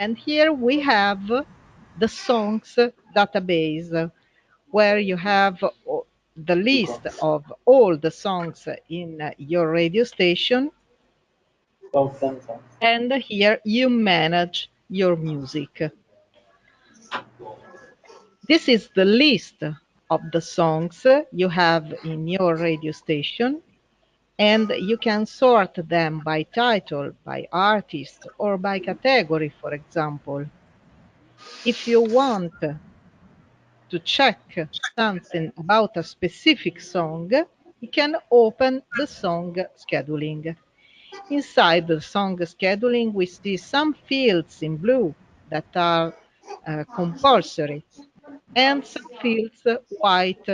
And here we have the songs database, where you have the list of all the songs in your radio station. And here you manage your music. This is the list of the songs you have in your radio station, and you can sort them by title, by artist, or by category, for example. If you want to check something about a specific song, you can open the song scheduling. Inside the song scheduling, we see some fields in blue that are compulsory, and some fields white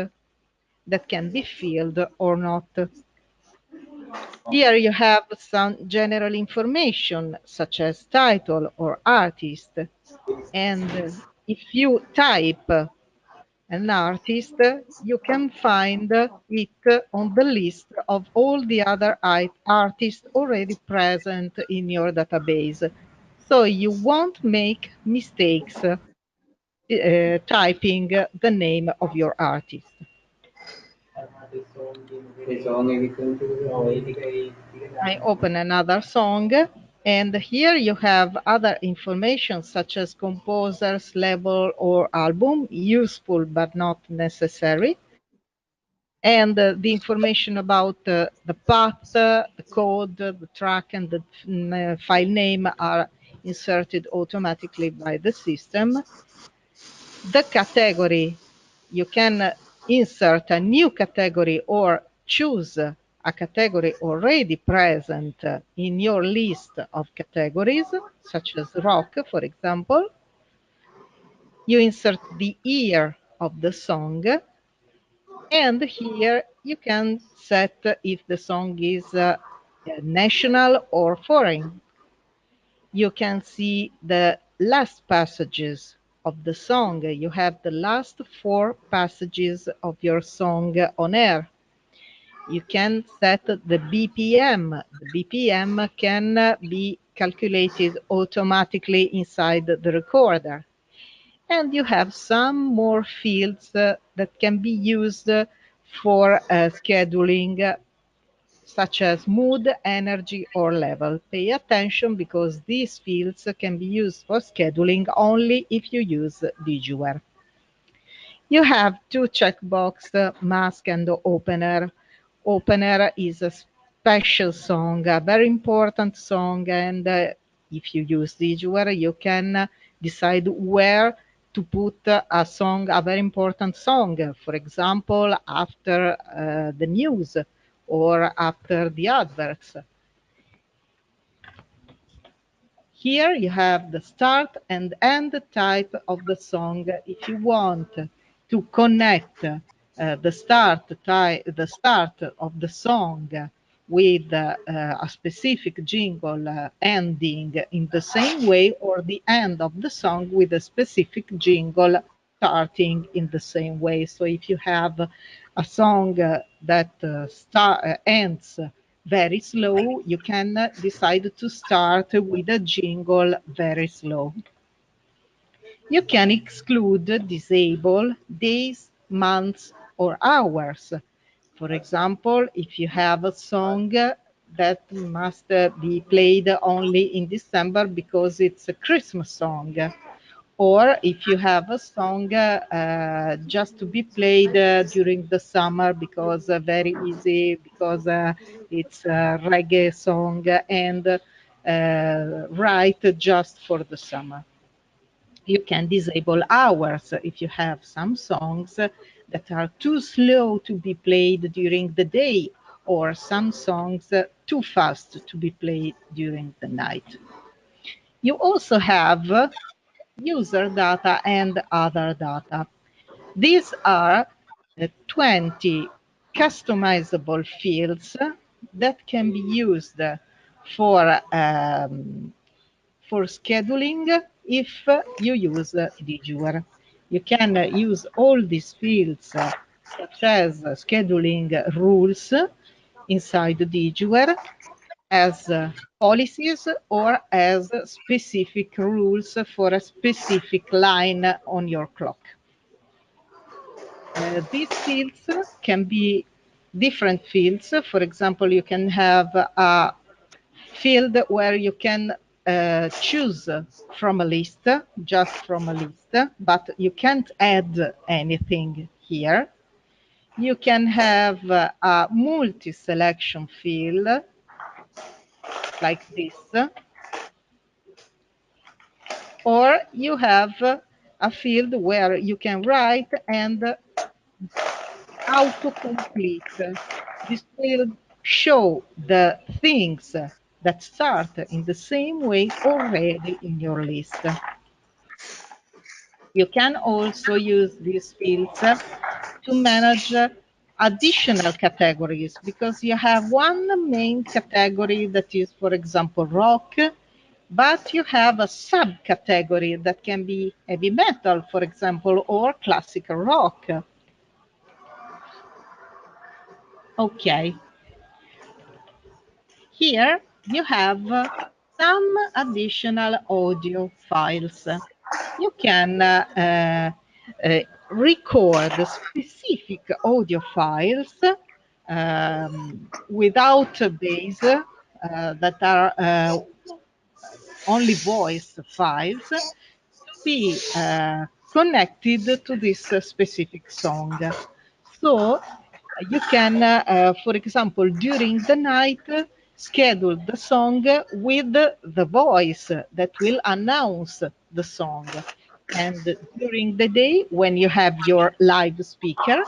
that can be filled or not. Here you have some general information such as title or artist, and if you type an artist, you can find it on the list of all the other artists already present in your database. So you won't make mistakes typing the name of your artist. I open another song, and here you have other information such as composers, label, or album, useful but not necessary. And the information about the path, the code, the track, and the file name are inserted automatically by the system. The category, you can insert a new category or choose a category already present in your list of categories, such as rock, for example. You insert the year of the song, and here you can set if the song is national or foreign. You can see the last passages of the song. You have the last 4 passages of your song on air. You can set the BPM. The BPM can be calculated automatically inside the recorder. And you have some more fields that can be used for scheduling, such as mood, energy, or level. Pay attention because these fields can be used for scheduling only if you use Digiware. You have 2 checkboxes, mask and opener. Opener is a special song, a very important song, and if you use Digiware, you can decide where to put a song, a very important song, for example, after the news or after the adverts. Here you have the start and end type of the song. If you want to connect the start of the song with a specific jingle ending in the same way, or the end of the song with a specific jingle starting in the same way. So if you have a song that ends very slow, you can decide to start with a jingle very slow. You can exclude, disable days, months, or hours. For example, if you have a song that must be played only in December because it's a Christmas song, or if you have a song just to be played during the summer because very easy, because it's a reggae song and right just for the summer. You can disable hours if you have some songs that are too slow to be played during the day, or some songs too fast to be played during the night. You also have user data and other data. These are 20 customizable fields that can be used for scheduling if you use Digiware. You can use all these fields, such as scheduling rules, inside Digiware. as policies or as specific rules for a specific line on your clock. These fields can be different fields. For example, you can have a field where you can choose from a list, just from a list, but you can't add anything here. You can have a multi-selection field like this, or you have a field where you can write and autocomplete. This will show the things that start in the same way already in your list. You can also use these fields to manage additional categories because you have one main category that is, for example, rock, but you have a subcategory that can be heavy metal, for example, or classical rock. Okay. Here you have some additional audio files. You can record specific audio files without bass that are only voice files to be connected to this specific song. So you can, for example, during the night, schedule the song with the voice that will announce the song. And during the day, when you have your live speaker,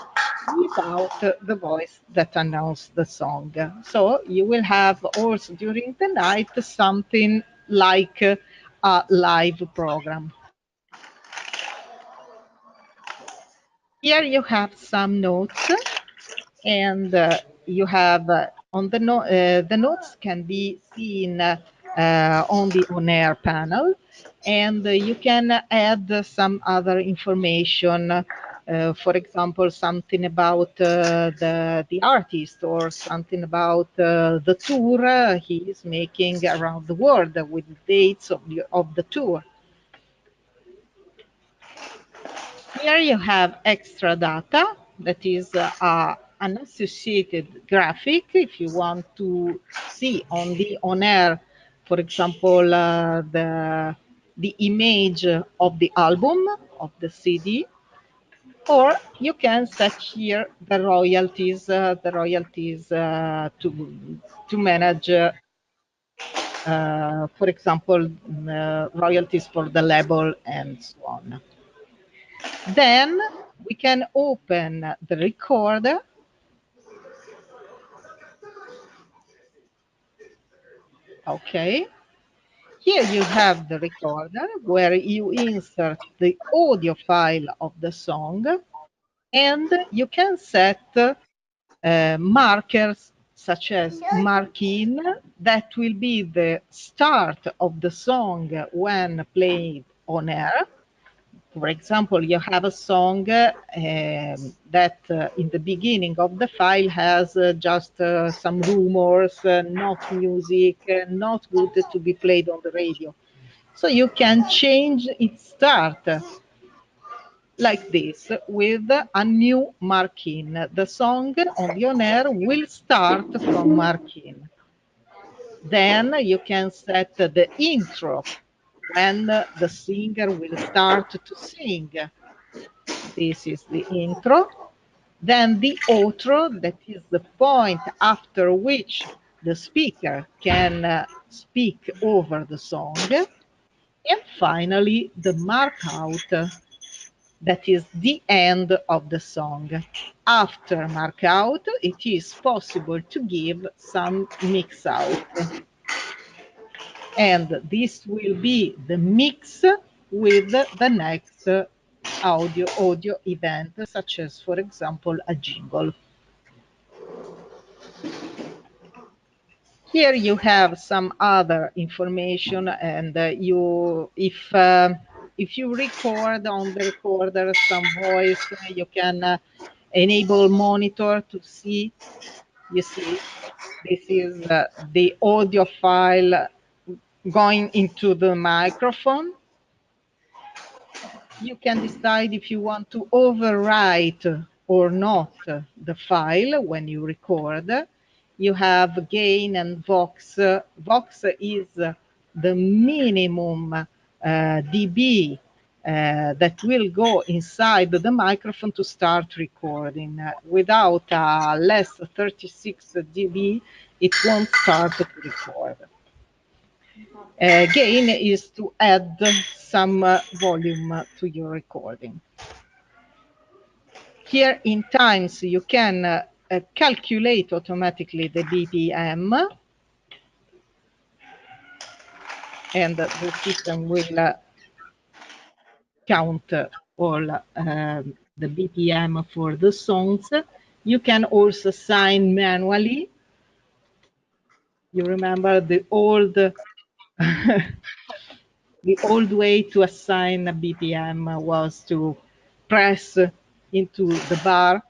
without the voice that announces the song. So you will have also during the night something like a live program. Here you have some notes, and you have on the notes can be seen on the on-air panel, and you can add some other information. For example, something about the artist or something about the tour he is making around the world with the dates of the tour. Here you have extra data that is an associated graphic if you want to see on the on-air, for example, the image of the album, of the CD, or you can set here the royalties to manage, for example, royalties for the label and so on. Then we can open the recorder. Okay. Here you have the recorder where you insert the audio file of the song, and you can set markers such as mark in, that will be the start of the song when played on air. For example, you have a song that in the beginning of the file has just some rumors, not music, not good to be played on the radio. So you can change its start like this with a new mark-in. The song on the on-air will start from mark-in. Then you can set the intro when the singer will start to sing. This is the intro. Then the outro, that is the point after which the speaker can speak over the song. And finally, the mark out, that is the end of the song. After mark out, it is possible to give some mix out. And this will be the mix with the next audio event, such as, for example, a jingle. Here you have some other information, and if you record on the recorder some voice, you can enable monitor to see You see, this is the audio file going into the microphone. You can decide if you want to overwrite or not the file when you record. You have gain and Vox. Vox is the minimum dB that will go inside the microphone to start recording. Without less 36 dB, it won't start to record. Gain is to add some volume to your recording. Here in times, you can calculate automatically the BPM, and the system will count all the BPM for the songs. You can also assign manually. You remember the old the old way to assign a BPM was to press into the bar.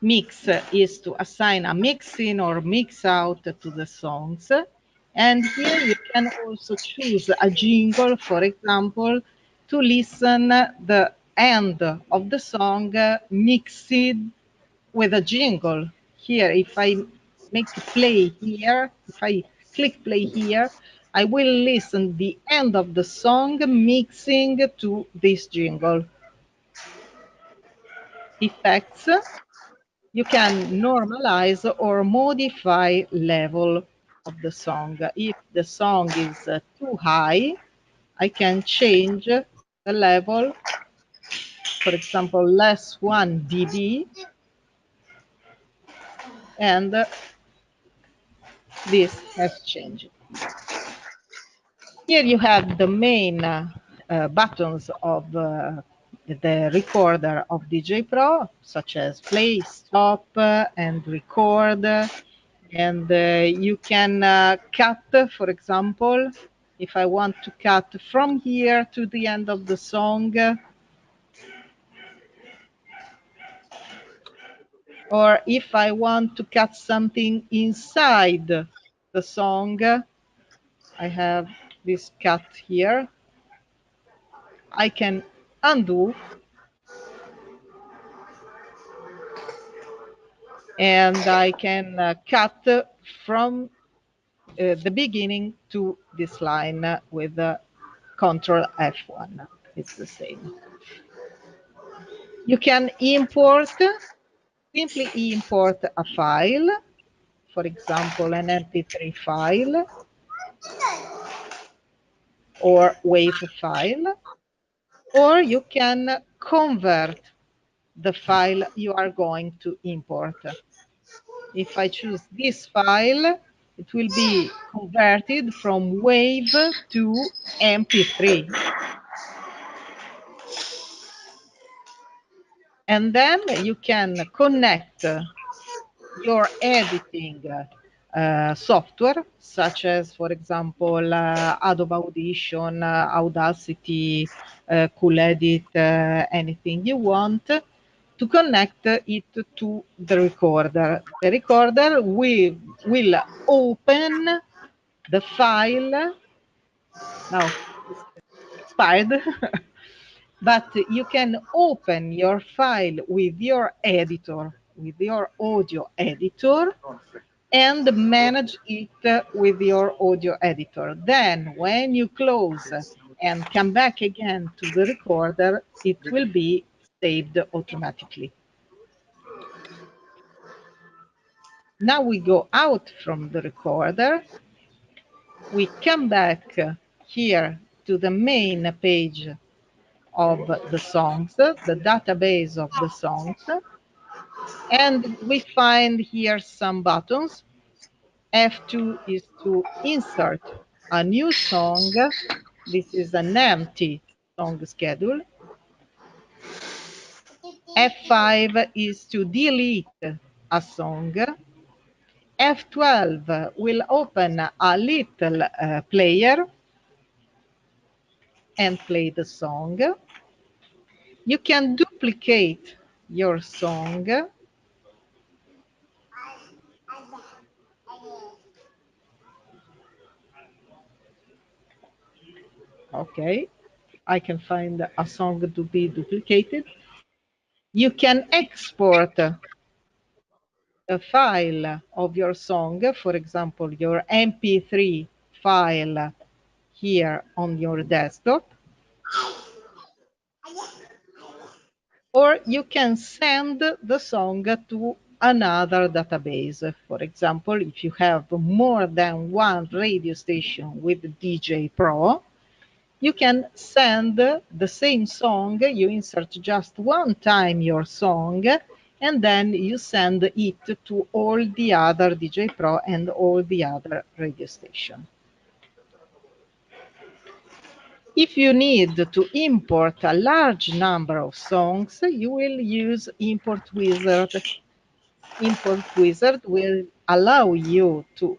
Mix is to assign a mix in or mix out to the songs. And here you can also choose a jingle, for example, to listen the end of the song mixed with a jingle. Here, if I make play here, if I click play here, I will listen the end of the song mixing to this jingle. Effects, you can normalize or modify level of the song. If the song is too high, I can change the level, for example, less 1 dB, and this has changed. Here you have the main buttons of the recorder of DJ Pro, such as play, stop, and record. And you can cut, for example, if I want to cut from here to the end of the song, or if I want to cut something inside the song, I have this cut here. I can undo, and I can cut from the beginning to this line with Control F1. It's the same. You can import, simply import a file, for example, an MP3 file or WAV file, or you can convert the file you are going to import. If I choose this file, it will be converted from WAV to MP3. And then you can connect your editing software, such as, for example, Adobe Audition, Audacity, Cool Edit, anything you want, to connect it to the recorder. The recorder will open the file. Now, it's expired. But you can open your file with your editor, with your audio editor, and manage it with your audio editor. Then when you close and come back again to the recorder, it will be saved automatically. Now we go out from the recorder. We come back here to the main page of the songs, the database of the songs, and we find here some buttons. F2 is to insert a new song. This is an empty song schedule. F5 is to delete a song. F12 will open a little player and play the song. You can duplicate your song Okay, I can find a song to be duplicated. You can export a file of your song, for example, your MP3 file here on your desktop, or you can send the song to another database. For example, if you have more than one radio station with DJ Pro, you can send the same song, you insert just one time your song, and then you send it to all the other DJ Pro and all the other radio stations. If you need to import a large number of songs, you will use Import Wizard. Import Wizard will allow you to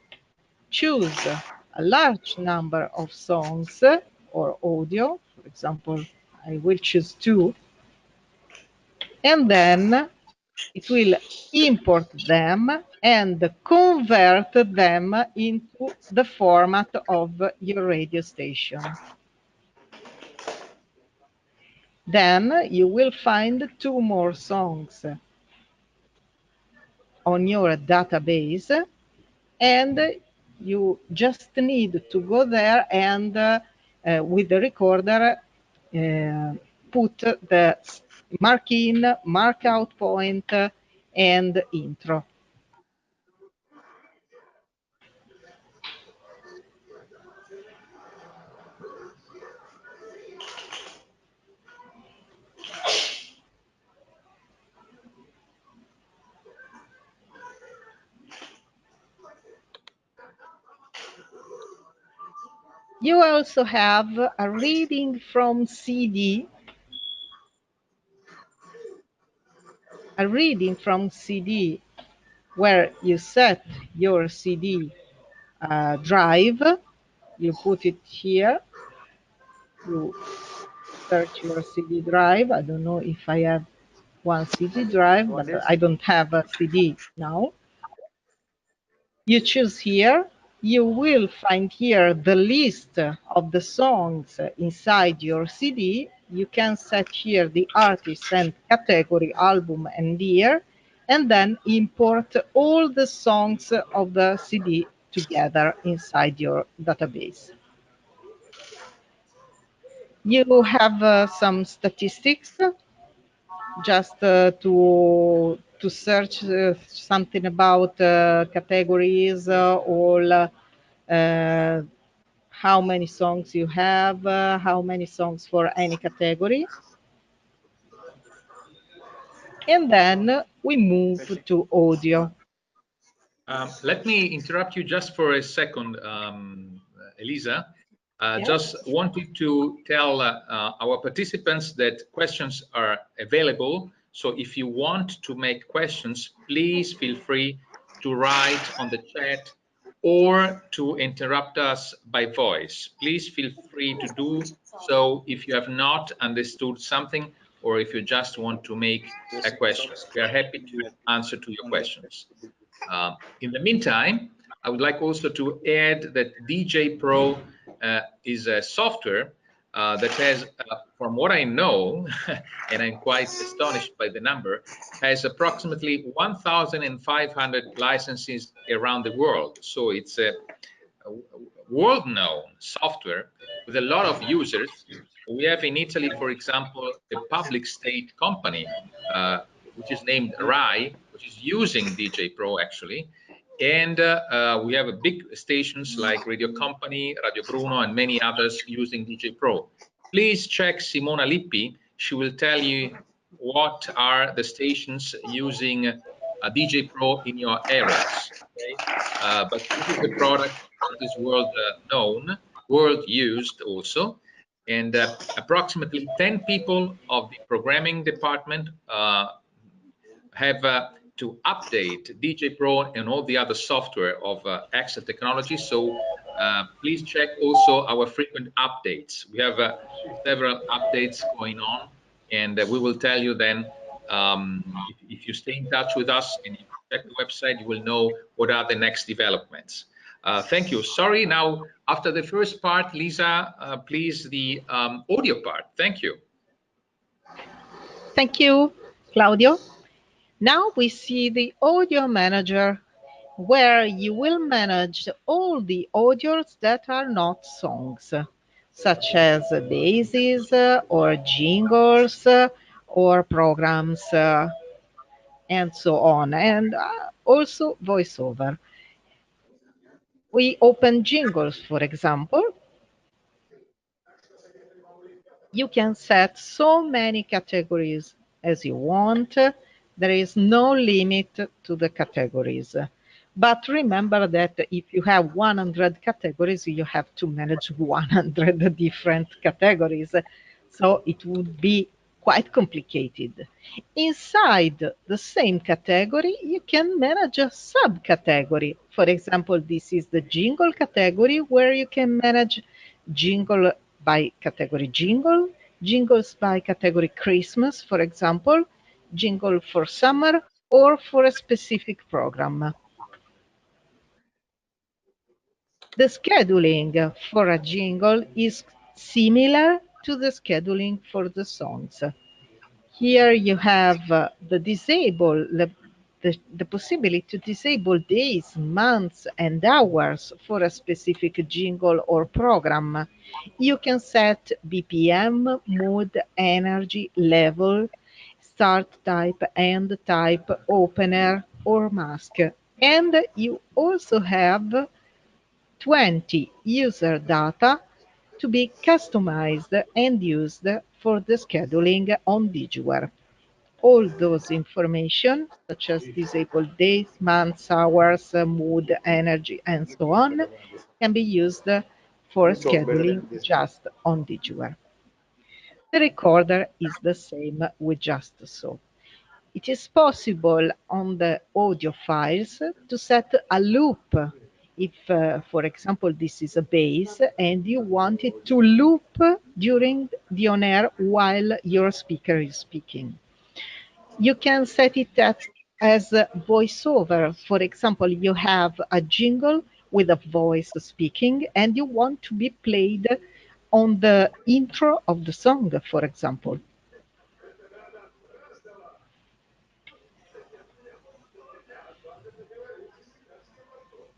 choose a large number of songs or audio. For example, I will choose 2, and then it will import them and convert them into the format of your radio station. Then you will find 2 more songs on your database, and you just need to go there and with the recorder put the mark in, mark out point, and intro. You also have a reading from CD. A reading from CD where you set your CD drive. You put it here. You search your CD drive. I don't know if I have one CD drive, but I don't have a CD now. You choose here. You will find here the list of the songs inside your CD. You can set here the artist and category, album and year, and then import all the songs of the CD together inside your database. You have some statistics just to search something about categories or how many songs you have, how many songs for any category. And then we move to audio. Let me interrupt you just for a second, Elisa. Just wanted to tell our participants that questions are available. So if you want to make questions, please feel free to write on the chat or to interrupt us by voice. Please feel free to do so if you have not understood something or if you just want to make a question. We are happy to answer to your questions. In the meantime, I would like also to add that DJ Pro is a software that has, from what I know, and I'm quite astonished by the number, has approximately 1,500 licenses around the world. So it's a world-known software with a lot of users. We have in Italy, for example, a public state company, which is named RAI, which is using DJ Pro actually. And we have big stations like Radio Company, Radio Bruno, and many others using DJ Pro. Please check Simona Lippi. She will tell you what are the stations using DJ Pro in your areas. Okay? But this is the product that is world known, world used also. And approximately 10 people of the programming department have to update DJ Pro and all the other software of Excel Technology. So please check also our frequent updates. We have several updates going on, and we will tell you then if you stay in touch with us and if you check the website, you will know what are the next developments. Thank you. Sorry, now after the first part, Lisa, please the audio part. Thank you. Thank you, Claudio. Now we see the audio manager, where you will manage all the audios that are not songs, such as daisies or jingles or programs and so on, and also voiceover. We open jingles, for example. You can set so many categories as you want. There is no limit to the categories. But remember that if you have 100 categories, you have to manage 100 different categories. So it would be quite complicated. Inside the same category, you can manage a subcategory. For example, this is the jingle category, where you can manage jingle by category jingle, jingles by category Christmas, for example, jingle for summer, or for a specific program. The scheduling for a jingle is similar to the scheduling for the songs. Here you have the possibility to disable days, months, and hours for a specific jingle or program. You can set BPM, mood, energy, level, start type, end type, opener, or mask. And you also have 20 user data to be customized and used for the scheduling on Digware. All those information, such as disabled days, months, hours, mood, energy, and so on, can be used for scheduling just on Digware. The recorder is the same with just so. It is possible on the audio files to set a loop. If, for example, this is a bass and you want it to loop during the on-air while your speaker is speaking. You can set it as a voiceover. For example, you have a jingle with a voice speaking and you want to be played on the intro of the song, for example.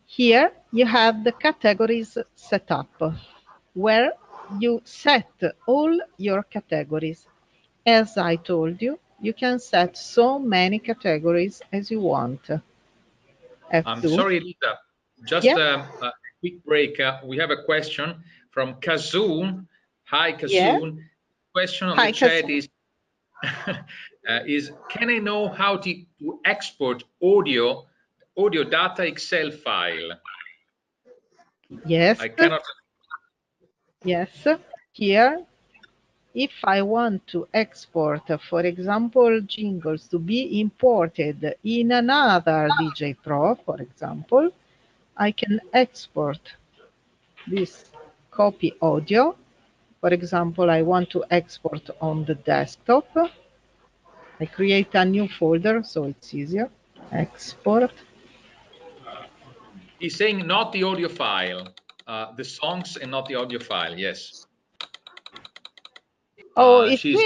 Here you have the categories set up, where you set all your categories. As I told you, you can set so many categories as you want. I'm F2. sorry, Lisa. Just Yeah, a quick break. We have a question from Kazoon. Hi, yeah. Kazoon. Question on the Hi, chat Kazu. is can I know how to export audio data Excel file? Yes, I cannot. yes. Here, if I want to export, for example, jingles to be imported in another DJ Pro, for example, I can export this copy audio. For example, I want to export on the desktop. I create a new folder so it's easier. Export. He's saying not the audio file, the songs and not the audio file. Yes. Oh, She's.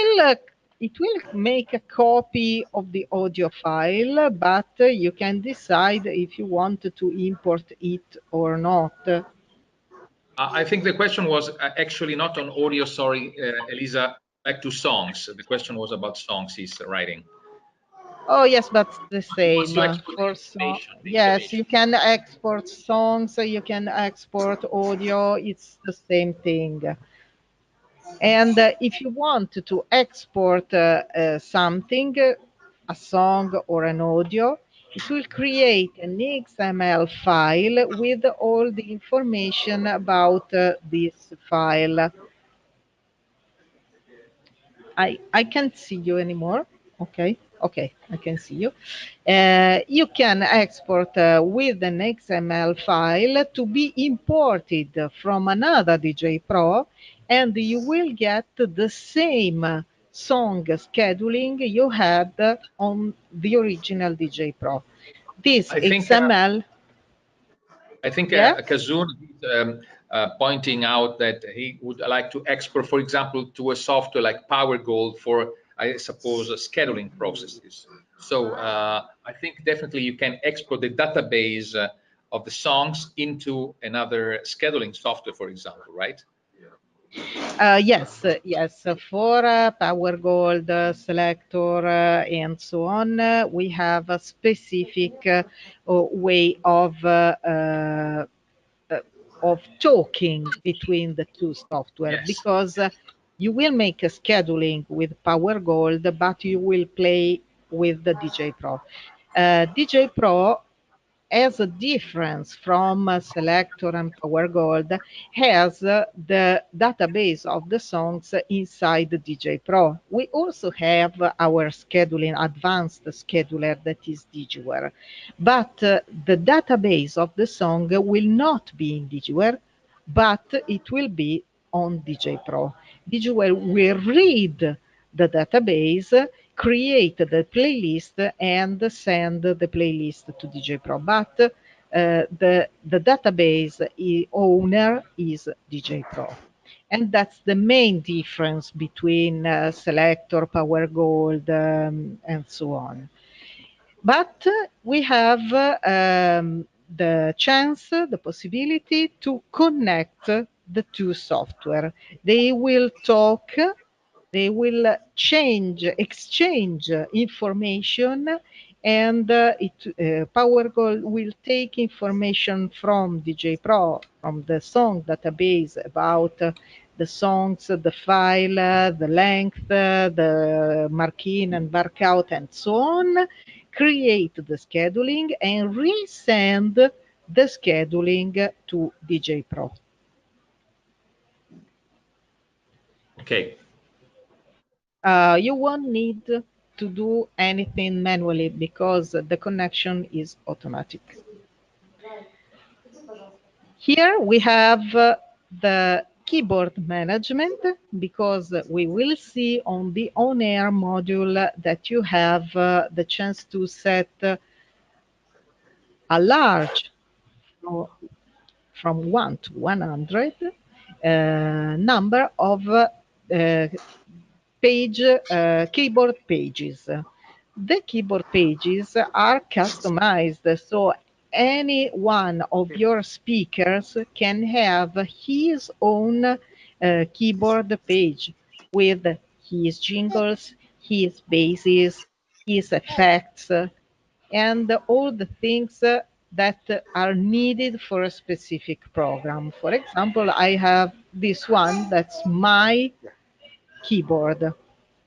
it will make a copy of the audio file, but you can decide if you want to import it or not. I think the question was actually not on audio. Sorry, Elisa. Back to songs. The question was about songs he's writing. Oh, yes, but the Once same you export for song. the Yes, information. you can export songs, you can export audio. It's the same thing. And if you want to export something, a song or an audio, it will create an XML file with all the information about this file. I can't see you anymore. Okay, okay, I can see you. You can export with an XML file to be imported from another DJ Pro, and you will get the same song scheduling you had on the original DJ Pro. This I think XML, I think Yeah. Kazun pointing out that he would like to export, for example, to a software like PowerGold for, I suppose, scheduling processes. So I think definitely you can export the database of the songs into another scheduling software, for example, right? Yes, yes. For Power Gold, Selector, and so on, we have a specific way of talking between the two software, Yes. because you will make a scheduling with Power Gold, but you will play with the DJ Pro. DJ Pro, as a difference from Selector and Power Gold, has the database of the songs inside the DJ Pro. We also have our scheduling, advanced scheduler, that is Digiware. But the database of the song will not be in Digiware, but it will be on DJ Pro. Digiware will read the database, create the playlist, and send the playlist to DJ Pro. But the database owner is DJ Pro. And that's the main difference between Selector, Power Gold, and so on. But we have the chance, the possibility to connect the two software. They will talk, they will exchange information, and PowerGold will take information from DJ Pro, from the song database, about the songs, the file, the length, the mark in and mark out, and so on, create the scheduling, and resend the scheduling to DJ Pro. Okay. You won't need to do anything manually because the connection is automatic. Here we have the keyboard management, because we will see on the on-air module that you have the chance to set a large, from 1 to 100, number of keyboard pages. The keyboard pages are customized, so any one of your speakers can have his own keyboard page with his jingles, his basses, his effects, and all the things that are needed for a specific program. For example, I have this one that's my keyboard.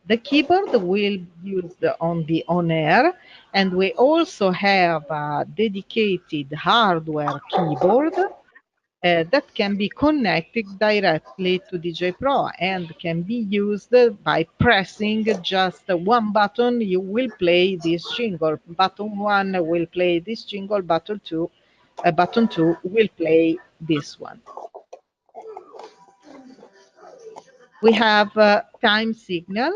The keyboard will be used on the on-air, and we also have a dedicated hardware keyboard that can be connected directly to DJ Pro and can be used by pressing just one button. You will play this jingle. Button 1 will play this jingle. Button two will play this one. We have a time signal.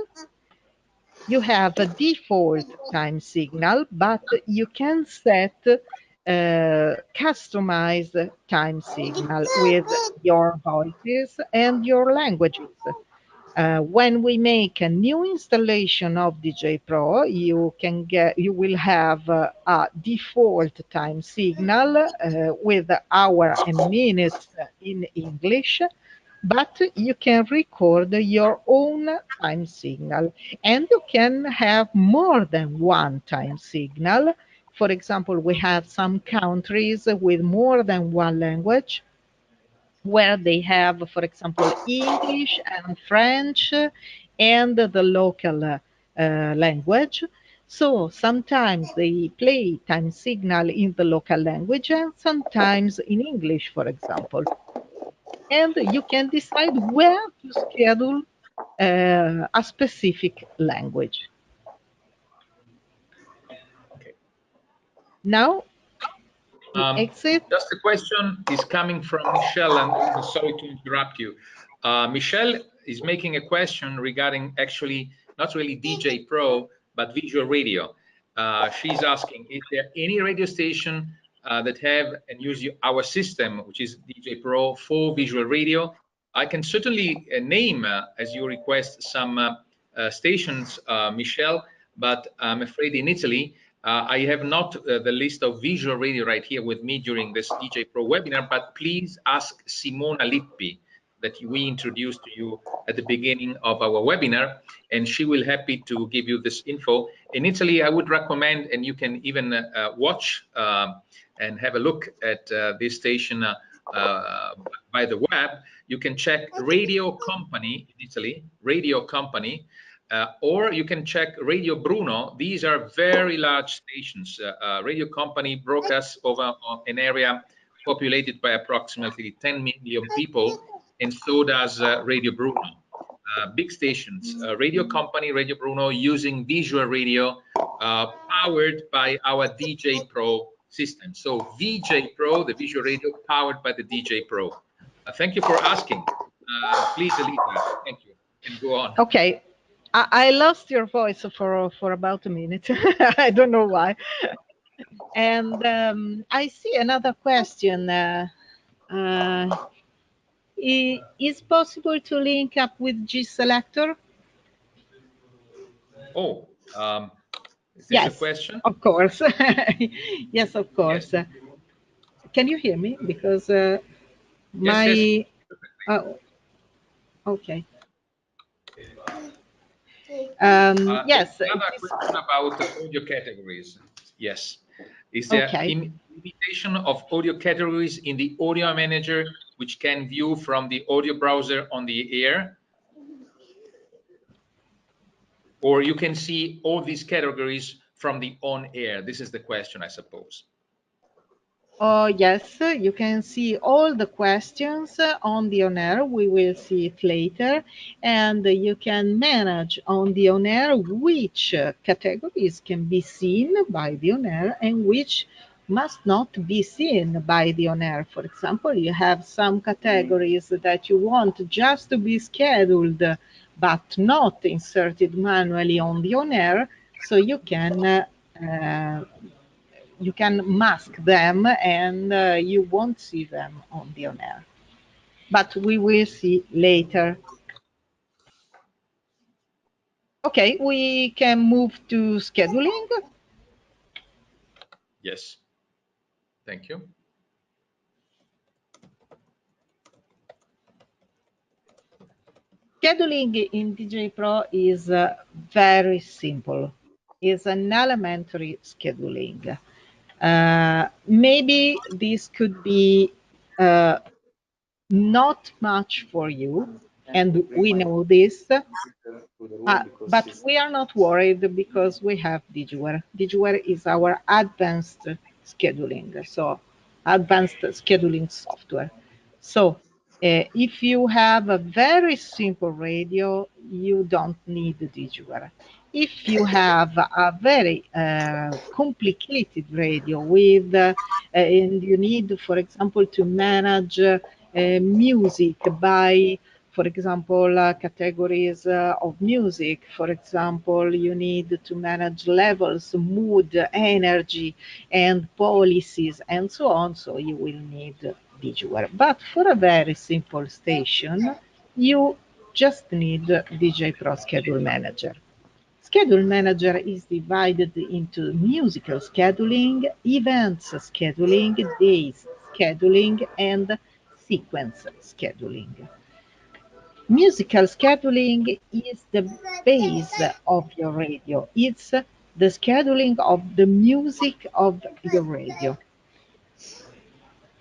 You have a default time signal, but you can set customized time signal with your voices and your languages. When we make a new installation of DJ Pro, you will have a default time signal with hour and minutes in English, but you can record your own time signal, and you can have more than one time signal. For example, we have some countries with more than one language, where they have, for example, English and French and the local language. So sometimes they play time signal in the local language and sometimes in English, for example. And you can decide where to schedule a specific language. Okay. Now, the exit. Just a question is coming from Michelle, and sorry to interrupt you. Michelle is making a question regarding actually not really DJ Pro, but visual radio. She's asking, is there any radio station that have and use our system, which is DJ Pro for visual radio. I can certainly name, as you request, some stations, Michelle, but I'm afraid in Italy, I have not the list of visual radio right here with me during this DJ Pro webinar, but please ask Simona Lippi that we introduced to you at the beginning of our webinar, and she will happy to give you this info. In Italy, I would recommend, and you can even watch and have a look at this station by the web. You can check Radio Company in Italy, Radio Company, or you can check Radio Bruno. These are very large stations. Radio Company broadcasts over an area populated by approximately 10 million people, and so does Radio Bruno. Big stations, Radio Company, Radio Bruno, using visual radio powered by our DJ Pro system. So VJ Pro, the visual radio powered by the DJ Pro. Thank you for asking. Please, Elita, thank you. And go on. Okay. I lost your voice for about a minute. I don't know why. And I see another question. Is possible to link up with G Selector? Oh, is this yes, a question? Of course. Yes, of course. Yes. Can you hear me? Because my... Yes. Oh, okay. Yes. Another question about audio categories. Yes. Is there limitation of audio categories in the audio manager, which can view from the audio browser on the air? Or you can see all these categories from the on air? This is the question, I suppose. Oh, yes, you can see all the questions on the on air. We will see it later. And you can manage on the on air which categories can be seen by the on air and which must not be seen by the on air. For example, you have some categories that you want just to be scheduled but not inserted manually on the on air, so you can mask them and you won't see them on the on air. But we will see later. Okay, we can move to scheduling. Yes. Thank you. Scheduling in DJ Pro is very simple. It's an elementary scheduling. Maybe this could be not much for you, and we know this, but we are not worried because we have Digware. Digware is our advanced scheduling, so advanced scheduling software. So if you have a very simple radio, you don't need Digware. If you have a very complicated radio with, and you need, for example, to manage music by, for example, categories of music. For example, you need to manage levels, mood, energy, and policies, and so on. So you will need Digware. But for a very simple station, you just need DJ Pro Schedule Manager. Schedule Manager is divided into musical scheduling, events scheduling, days scheduling, and sequence scheduling. Musical scheduling is the base of your radio. It's the scheduling of the music of your radio.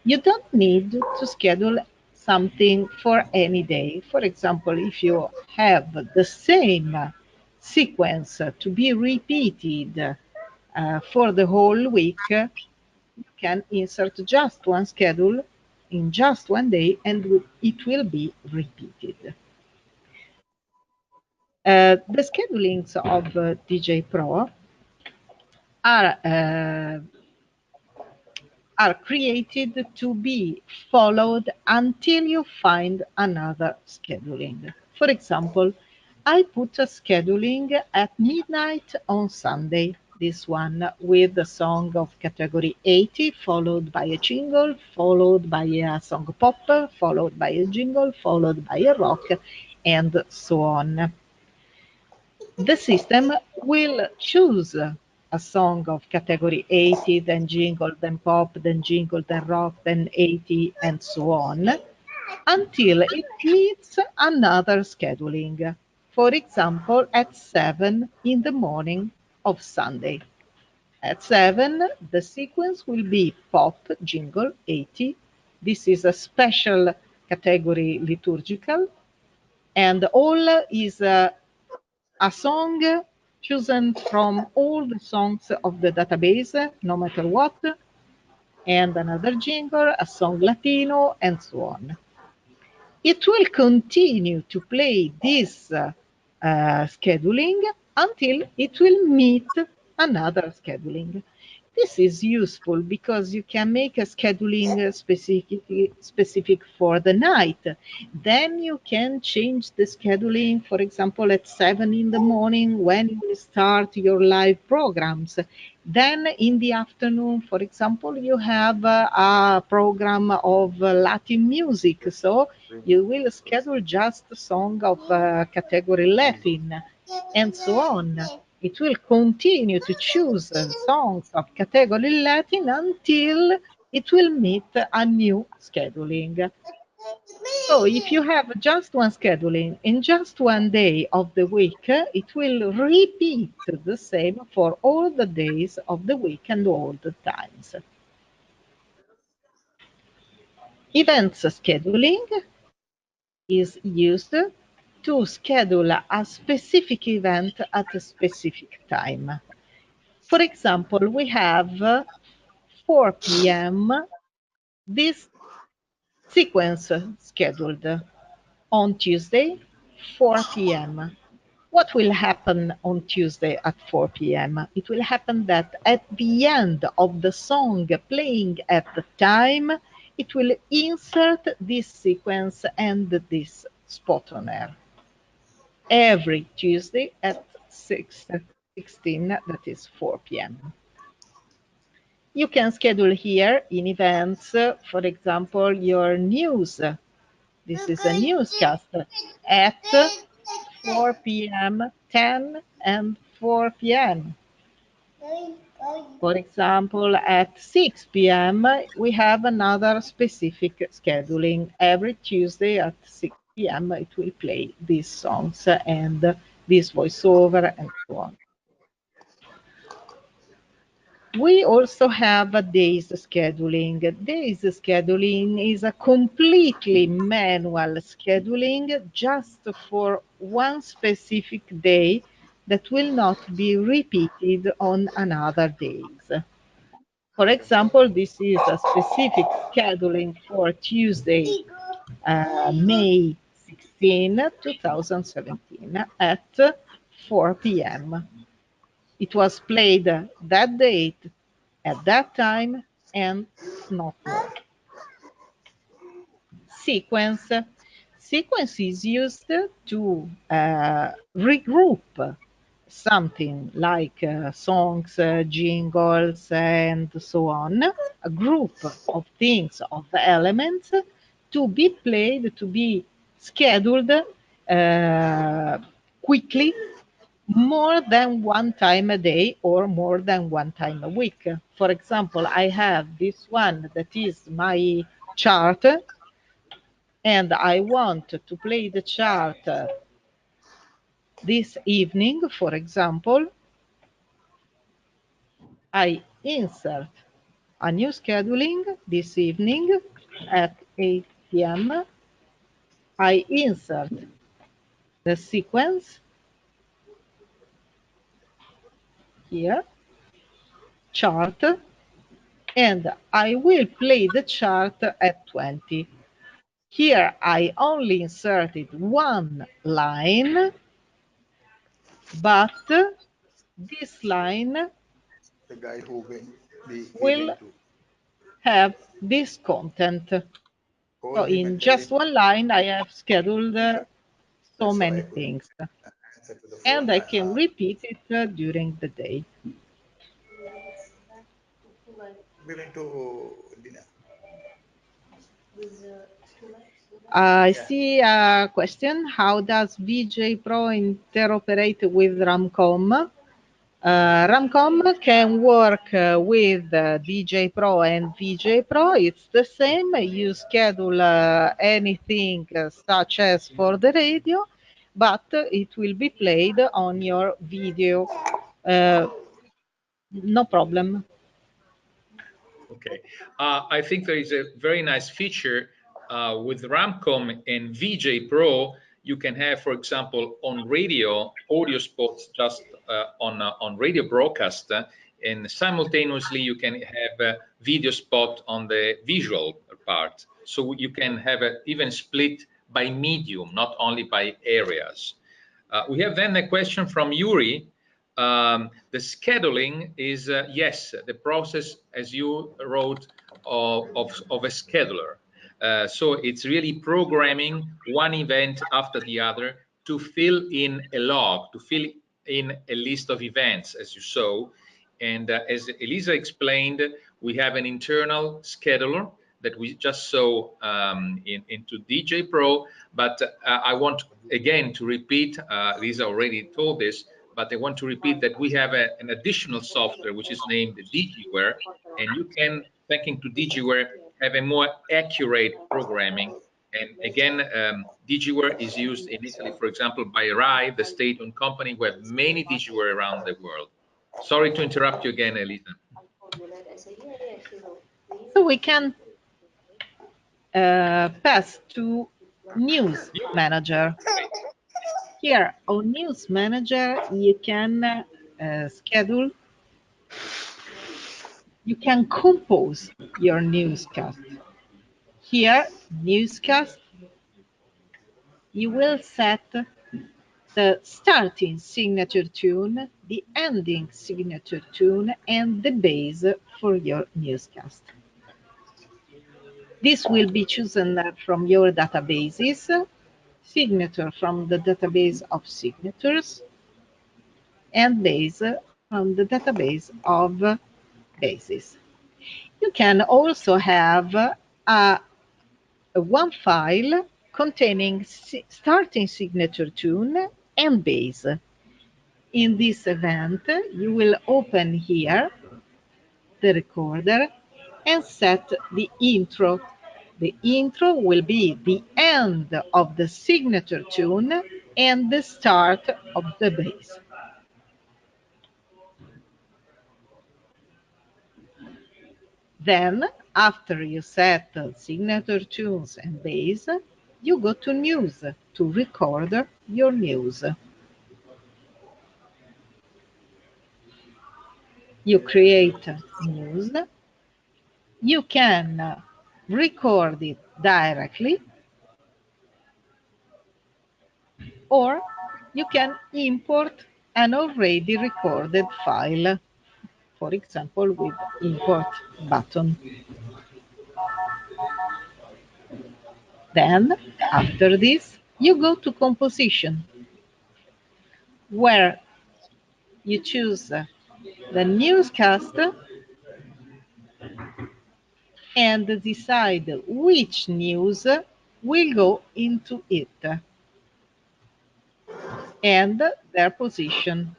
You don't need to schedule something for any day. For example, if you have the same sequence to be repeated for the whole week, you can insert just one schedule in just one day and it will be repeated. The schedulings of DJ Pro are created to be followed until you find another scheduling. For example, I put a scheduling at midnight on Sunday. this one with a song of category 80, followed by a jingle, followed by a song pop, followed by a jingle, followed by a rock, and so on. The system will choose a song of category 80, then jingle, then pop, then jingle, then rock, then 80, and so on, until it meets another scheduling. For example, at 7 in the morning of Sunday. At 7, the sequence will be pop jingle 80. This is a special category liturgical, and all is a song chosen from all the songs of the database, no matter what, and another jingle, a song Latino, and so on. It will continue to play this scheduling until it will meet another scheduling. This is useful because you can make a scheduling specific for the night. Then you can change the scheduling, for example, at 7 in the morning when you will start your live programs. Then in the afternoon, for example, you have a program of Latin music. So you will schedule just a song of category Latin and so on. It will continue to choose songs of category Latin until it will meet a new scheduling. So if you have just one scheduling in just one day of the week, it will repeat the same for all the days of the week and all the times. Events scheduling is used to schedule a specific event at a specific time. For example, we have 4 p.m. this sequence scheduled on Tuesday, 4 p.m. What will happen on Tuesday at 4 p.m.? It will happen that at the end of the song playing at the time, it will insert this sequence and this spot on air. Every Tuesday at 6:16, that is 4 p.m. You can schedule here in events, for example, your news. This is a newscast at 4 p.m., 10 and 4 p.m. For example, at 6 p.m., we have another specific scheduling. Every Tuesday at 6 p.m., it will play these songs and this voiceover and so on. We also have a days scheduling. Days scheduling is a completely manual scheduling just for one specific day that will not be repeated on another days. For example, this is a specific scheduling for Tuesday, May 16, 2017 at 4 p.m. It was played that date, at that time, and not more. Sequence. Sequence is used to regroup something like songs, jingles, and so on, a group of things, of elements to be played, to be scheduled quickly more than one time a day or more than one time a week. For example, I have this one that is my chart, and I want to play the chart this evening, for example. I insert a new scheduling this evening at 8 p.m. I insert the sequence here, chart, and I will play the chart at 20. Here I only inserted one line, but this line The guy who went, he will went to have this content. call So him and in tell just him one line, I have scheduled so that's why many I couldn't things, answer to the phone. and I can repeat it during the day. We went to dinner. I Yeah. see a question. How does VJ Pro interoperate with Ramcom? Ramcom can work with DJ Pro and VJ Pro. It's the same. You schedule anything such as for the radio, but it will be played on your video. No problem. Okay. I think there is a very nice feature with Ramcom and VJ Pro. You can have, for example, on radio, audio spots just on radio broadcast, and simultaneously you can have a video spot on the visual part. So you can have it even split by medium, not only by areas. We have then a question from Yuri. The scheduling is, yes, the process, as you wrote, of a scheduler. So it's really programming one event after the other to fill in a log, to fill in a list of events, as you saw. And as Elisa explained, we have an internal scheduler that we just saw into DJ Pro. But I want again to repeat, Lisa already told this, but I want to repeat that we have an additional software which is named DigiWare, and you can, thanking to DigiWare, have a more accurate programming. And again, DigiWare is used in Italy, for example, by RAI, the state-owned company, who have many DigiWare around the world. Sorry to interrupt you again, Elisa. So we can pass to News Manager. Here on News Manager, you can schedule, you can compose your newscast. Here, newscast, you will set the starting signature tune, the ending signature tune, and the base for your newscast. This will be chosen from your databases, signature from the database of signatures, and base from the database of bases. You can also have a one file containing starting signature tune and base. In this event, you will open here the recorder and set the intro. The intro will be the end of the signature tune and the start of the bass. Then, after you set the signature tunes and bass, you go to news to record your news. You create news. You can record it directly, or you can import an already recorded file, for example, with import button. Then, after this, you go to composition, where you choose the newscast and decide which news will go into it and their position.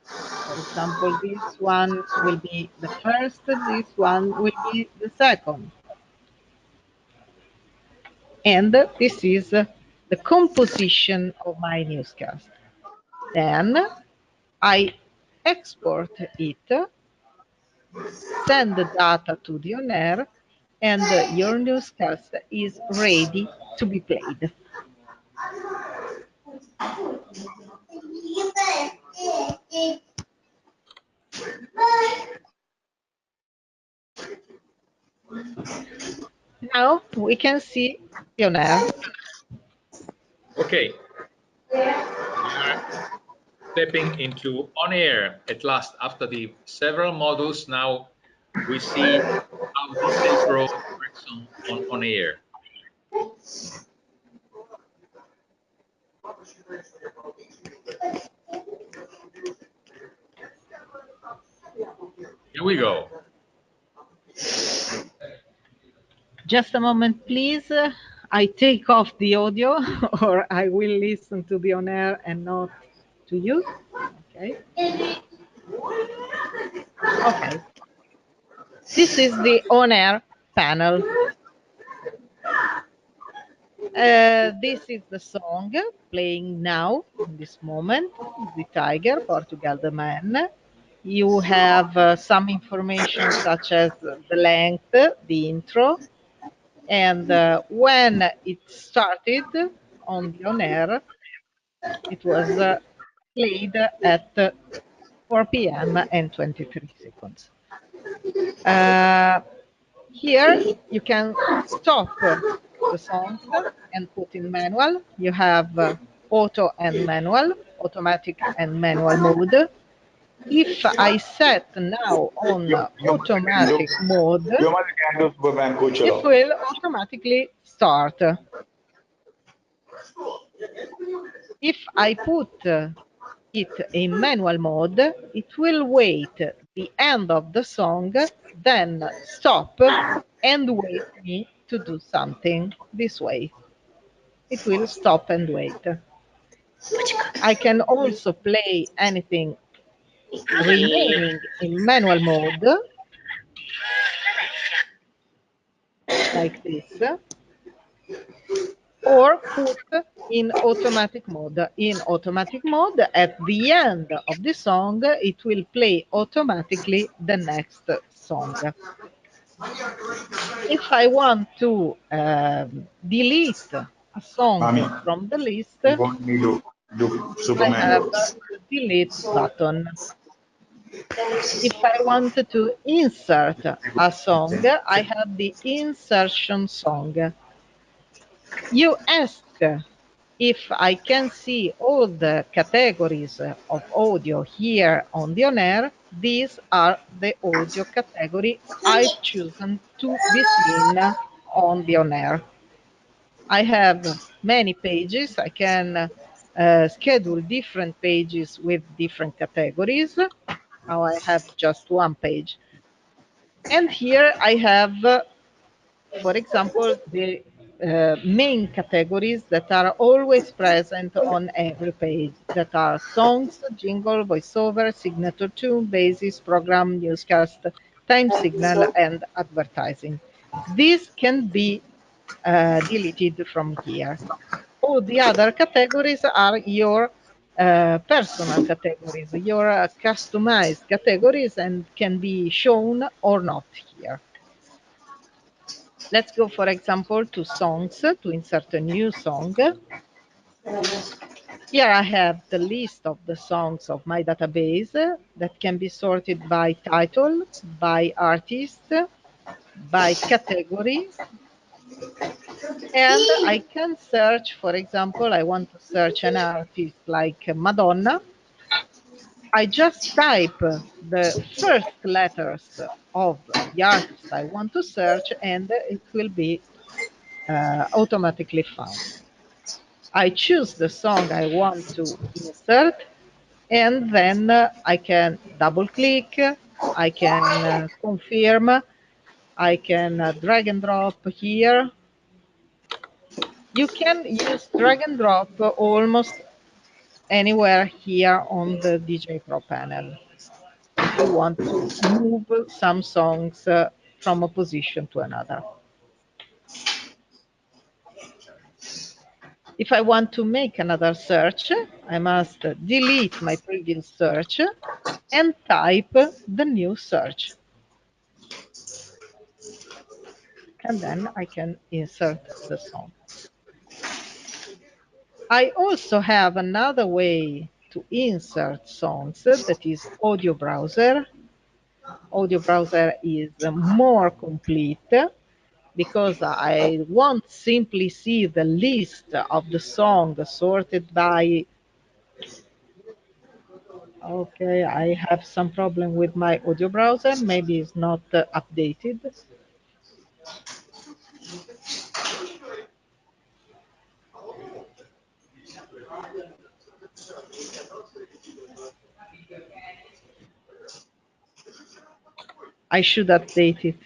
For example, this one will be the first, this one will be the second. And this is the composition of my newscast. Then I export it, send the data to the on-air, and your newscast is ready to be played. Now we can see the on-air. Okay, we are stepping into on air at last after the several models. Now we see how DJ Pro works on air. Here we go. Just a moment, please. I take off the audio or I will listen to the on air and not to you. Okay. Okay. This is the on air panel. This is the song playing now, in this moment, The Tiger, Portugal the Man. You have some information such as the length, the intro, and when it started on the on air, it was played at 4 p.m. and 23 seconds. Here you can stop the songs and put in manual. You have auto and manual, automatic and manual mode. If I set now on automatic mode, it will automatically start. If I put it in manual mode, it will wait the end of the song, then stop and wait me to do something this way. It will stop and wait. I can also play anything remaining in manual mode, like this, or put in automatic mode. In automatic mode, at the end of the song, it will play automatically the next song. If I want to delete a song from the list, I have the delete button. If I want to insert a song, I have the insertion song. You ask if I can see all the categories of audio here on the on air. These are the audio category I've chosen to be seen on the on air. I have many pages. I can schedule different pages with different categories. Now I have just one page. And here I have, for example, the main categories that are always present on every page, that are songs, jingle, voiceover, signature tune, basis, program, newscast, time signal, and advertising. This can be deleted from here. All the other categories are your personal categories, your customized categories, and can be shown or not here. Let's go, for example, to songs, to insert a new song. Here I have the list of the songs of my database that can be sorted by title, by artist, by category, and I can search, for example, I want to search an artist like Madonna. I just type the first letters of the artist I want to search, and it will be automatically found. I choose the song I want to insert, and then I can double click, I can confirm, I can drag and drop here. You can use drag and drop almost anywhere here on the DJ Pro panel if you want to move some songs from a position to another. If I want to make another search, I must delete my previous search and type the new search. And then I can insert the song. I also have another way to insert songs, that is Audio Browser. Audio Browser is more complete because I won't simply see the list of the song sorted by... Okay, I have some problem with my audio browser. Maybe it's not updated. I should update it.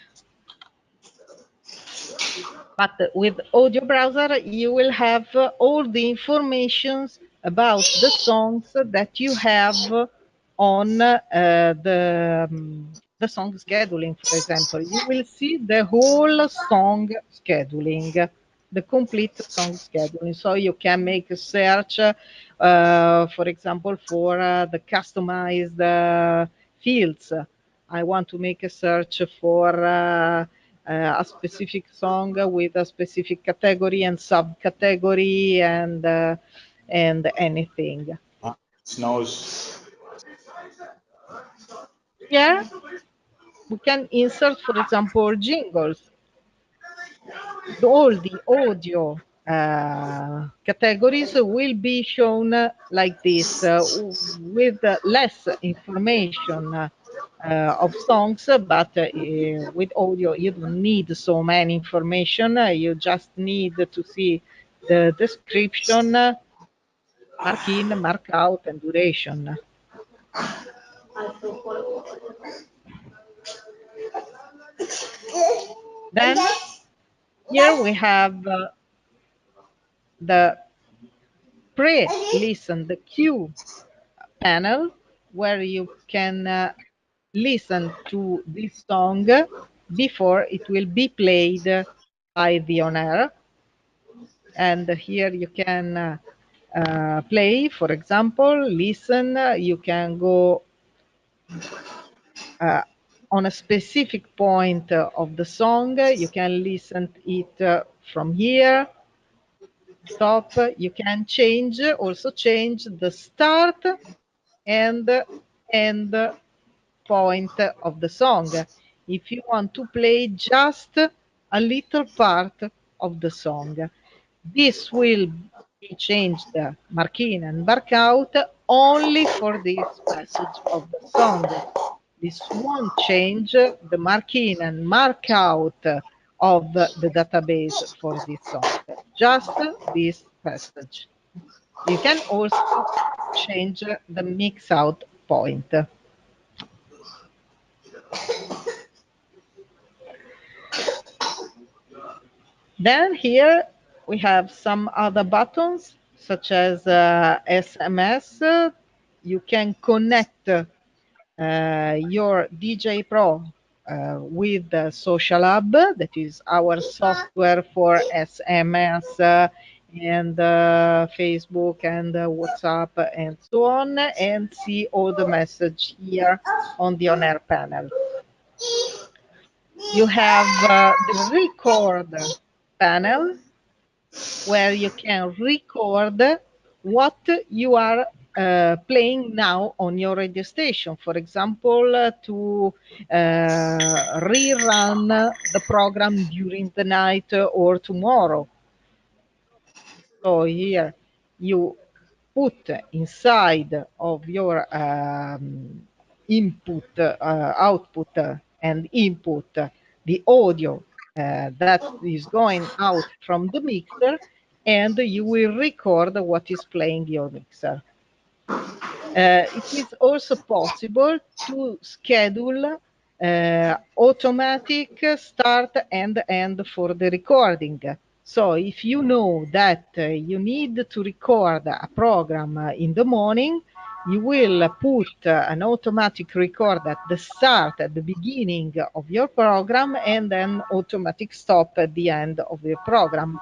But with audio browser, you will have all the informations about the songs that you have on the song scheduling, for example. You will see the whole song scheduling, the complete song scheduling. So you can make a search, for example, for the customized fields. I want to make a search for a specific song with a specific category and subcategory and anything. Snows. Yeah, we can insert, for example, jingles. All the audio categories will be shown like this with less information of songs, but with audio you don't need so many information. You just need to see the description, mark in, mark out, and duration. Then here we have the pre-listen, the queue panel, where you can listen to this song before it will be played by the on air. And here you can play, for example, listen. You can go on a specific point of the song. You can listen it from here. Stop. You can also change the start and end point of the song. If you want to play just a little part of the song, this will be changed, mark in and mark out, only for this passage of the song. This won't change the mark in and mark out of the database for this song, just this passage. You can also change the mix out point. Then here we have some other buttons such as SMS. You can connect your DJ Pro with the Social Hub, that is our software for SMS and Facebook and WhatsApp and so on, and see all the message here on the on-air panel. You have the record panel, where you can record what you are playing now on your radio station. For example, to rerun the program during the night or tomorrow. So here you put inside of your input, output and input the audio that is going out from the mixer, and you will record what is playing your mixer. It is also possible to schedule automatic start and end for the recording. So if you know that you need to record a program in the morning, you will put an automatic record at the start, at the beginning of your program, and then automatic stop at the end of your program.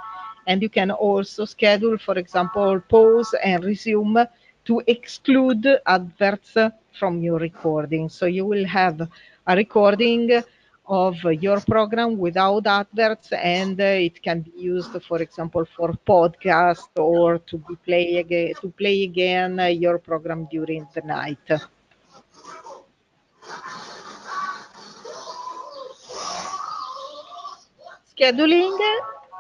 And you can also schedule, for example, pause and resume to exclude adverts from your recording. So you will have a recording of your program without adverts, and it can be used, for example, for podcast or to play again your program during the night. Scheduling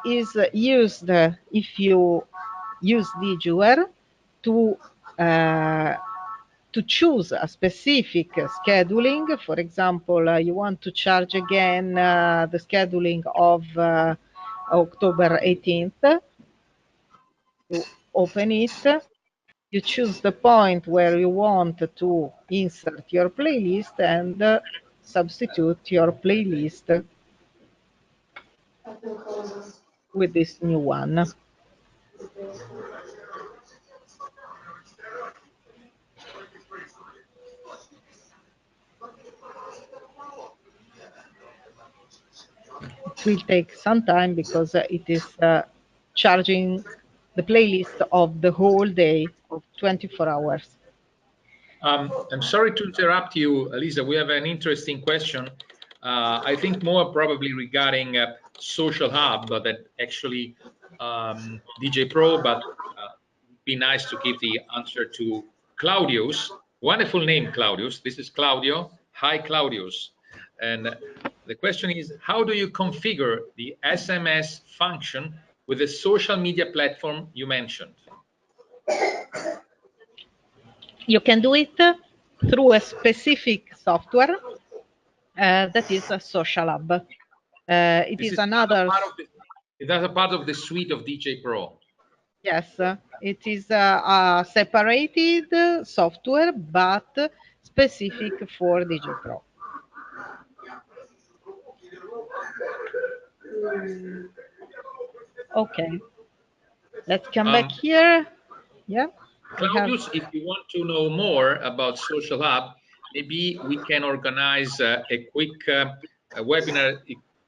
is used if you use DigiWare to choose a specific scheduling. For example, you want to charge again the scheduling of October 18th. You open it, you choose the point where you want to insert your playlist and substitute your playlist. with this new one. It will take some time because it is charging the playlist of the whole day of 24 hours. I'm sorry to interrupt you, Lisa. We have an interesting question. I think more probably regarding Social Hub, but that actually DJ Pro, but it'd be nice to give the answer to Claudius. Wonderful name, Claudius. This is Claudio. Hi, Claudius. And the question is, how do you configure the SMS function with the social media platform you mentioned? You can do it through a specific software that is a Social Hub. It This is is another. That's a part of the suite of DJ Pro. Yes, it is a separated software, but specific for DJ Pro. Okay, let's come back here. Yeah, we have. Claudius, if you want to know more about Social Hub, maybe we can organize a quick webinar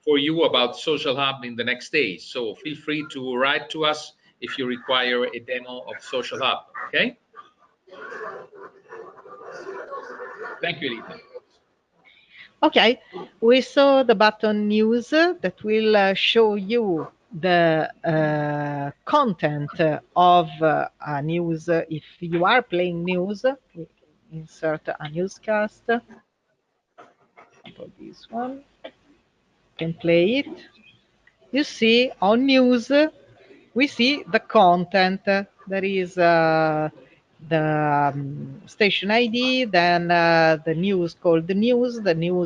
for you about Social Hub in the next days. So feel free to write to us if you require a demo of Social Hub. Okay? Thank you, Elita. Okay, we saw the button news that will show you the content of a news. If you are playing news, we can insert a newscast. For this one, can play it. You see on news, we see the content. There is the station ID, then the news called the news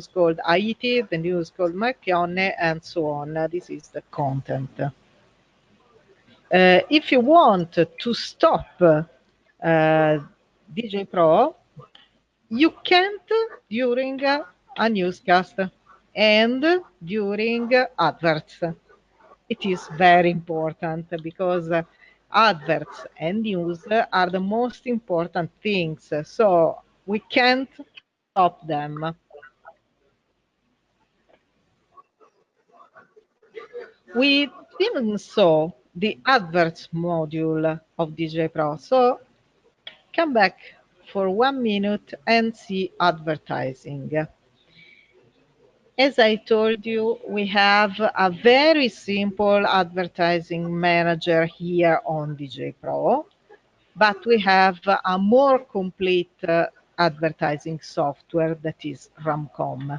called Haiti, the news called Marchionne, and so on. This is the content. If you want to stop DJ Pro, you can't during a newscast and during adverts. It is very important because adverts and news are the most important things, so we can't stop them. We didn't saw the adverts module of DJ Pro, so come back for 1 minute and see advertising. As I told you, we have a very simple advertising manager here on DJ Pro, but we have a more complete advertising software that is Ramcom.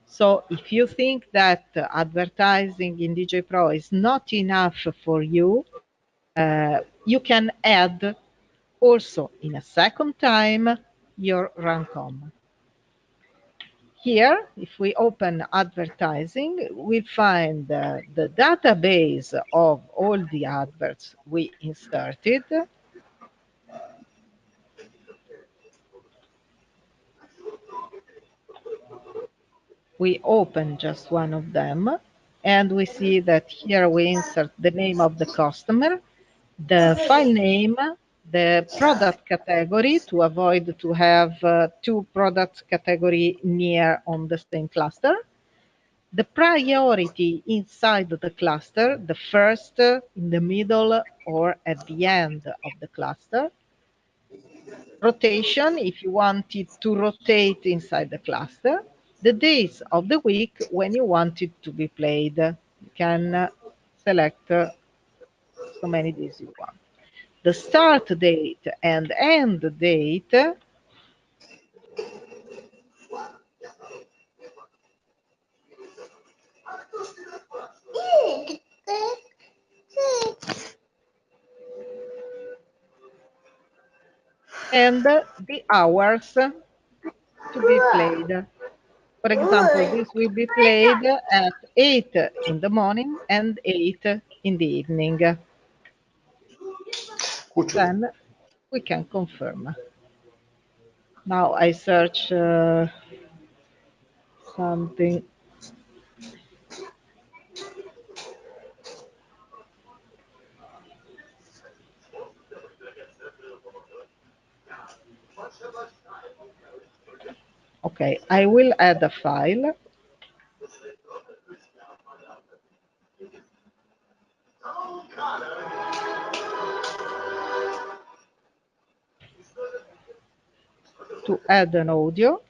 So if you think that advertising in DJ Pro is not enough for you, you can add also in a second time your Ramcom. Here, if we open advertising, we find the database of all the adverts we inserted. We open just one of them, and we see that here we insert the name of the customer, the file name, the product category to avoid to have two product category near on the same cluster, the priority inside the cluster, the first, in the middle, or at the end of the cluster. Rotation, if you want it to rotate inside the cluster. The days of the week when you want it to be played. You can select so many days you want. The start date and end date. And the hours to be played. For example, this will be played at 8 in the morning and 8 in the evening. Then we can confirm. Now I search something. Okay, I will add a file. To add an audio.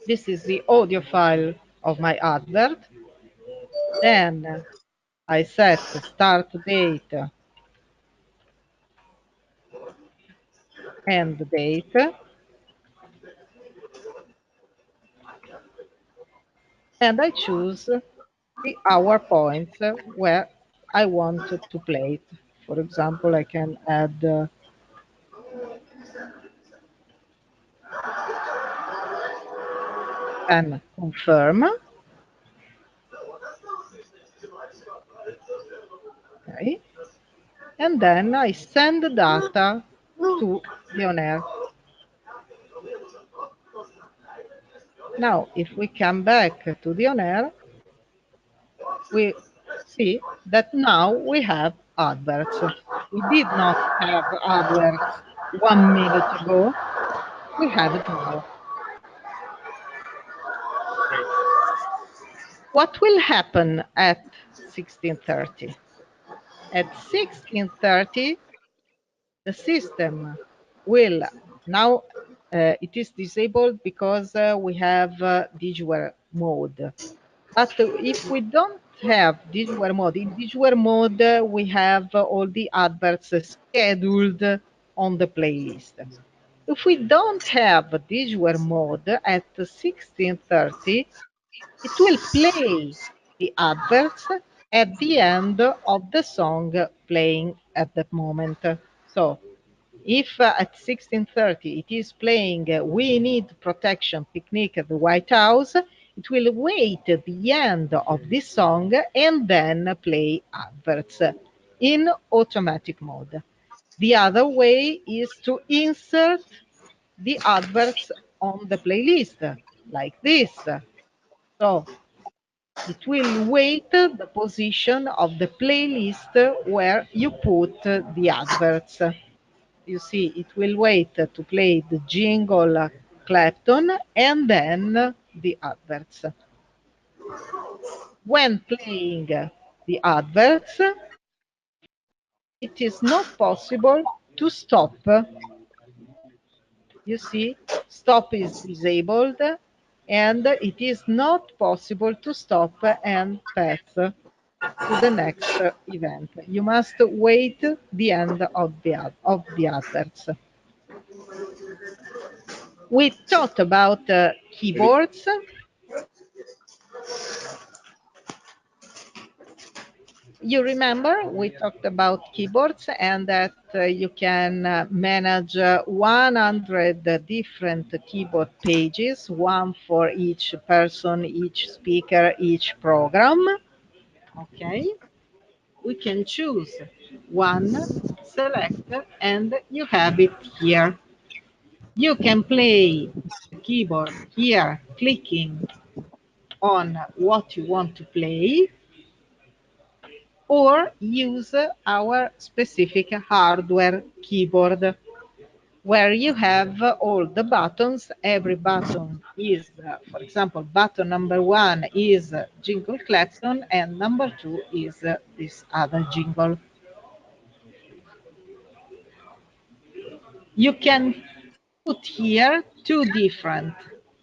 This is the audio file of my advert. Then I set start date, end date, and I choose the hour points where I want to play it. For example, I can add and confirm. Okay. And then I send the data to the on-air. Now, if we come back to the on-air, we see that now we have adverts. We did not have adverts 1 minute ago. We have it now. Great. What will happen at 16:30? At 16:30, the system will now it is disabled because we have Digware mode. But if we don't have Digware mode, in Digware mode we have all the adverts scheduled on the playlist. If we don't have Digware mode at 16:30, it will play the adverts at the end of the song playing at that moment. So if at 16:30 it is playing We Need Protection Picnic at the White House, it will wait at the end of this song and then play adverts in automatic mode. The other way is to insert the adverts on the playlist, like this. So it will wait the position of the playlist where you put the adverts. You see, it will wait to play the jingle Clapton and then the adverts. When playing the adverts, it is not possible to stop. You see, stop is disabled and it is not possible to stop and pass to the next event. You must wait the end of the adverts. We talked about keyboards. You remember we talked about keyboards and that you can manage 100 different keyboard pages, one for each person, each speaker, each program. Okay. We can choose one, select, and you have it here. You can play the keyboard here, clicking on what you want to play, or use our specific hardware keyboard where you have all the buttons. Every button is, for example, button number 1 is jingle Clapton and number 2 is this other jingle. You can put here 2 different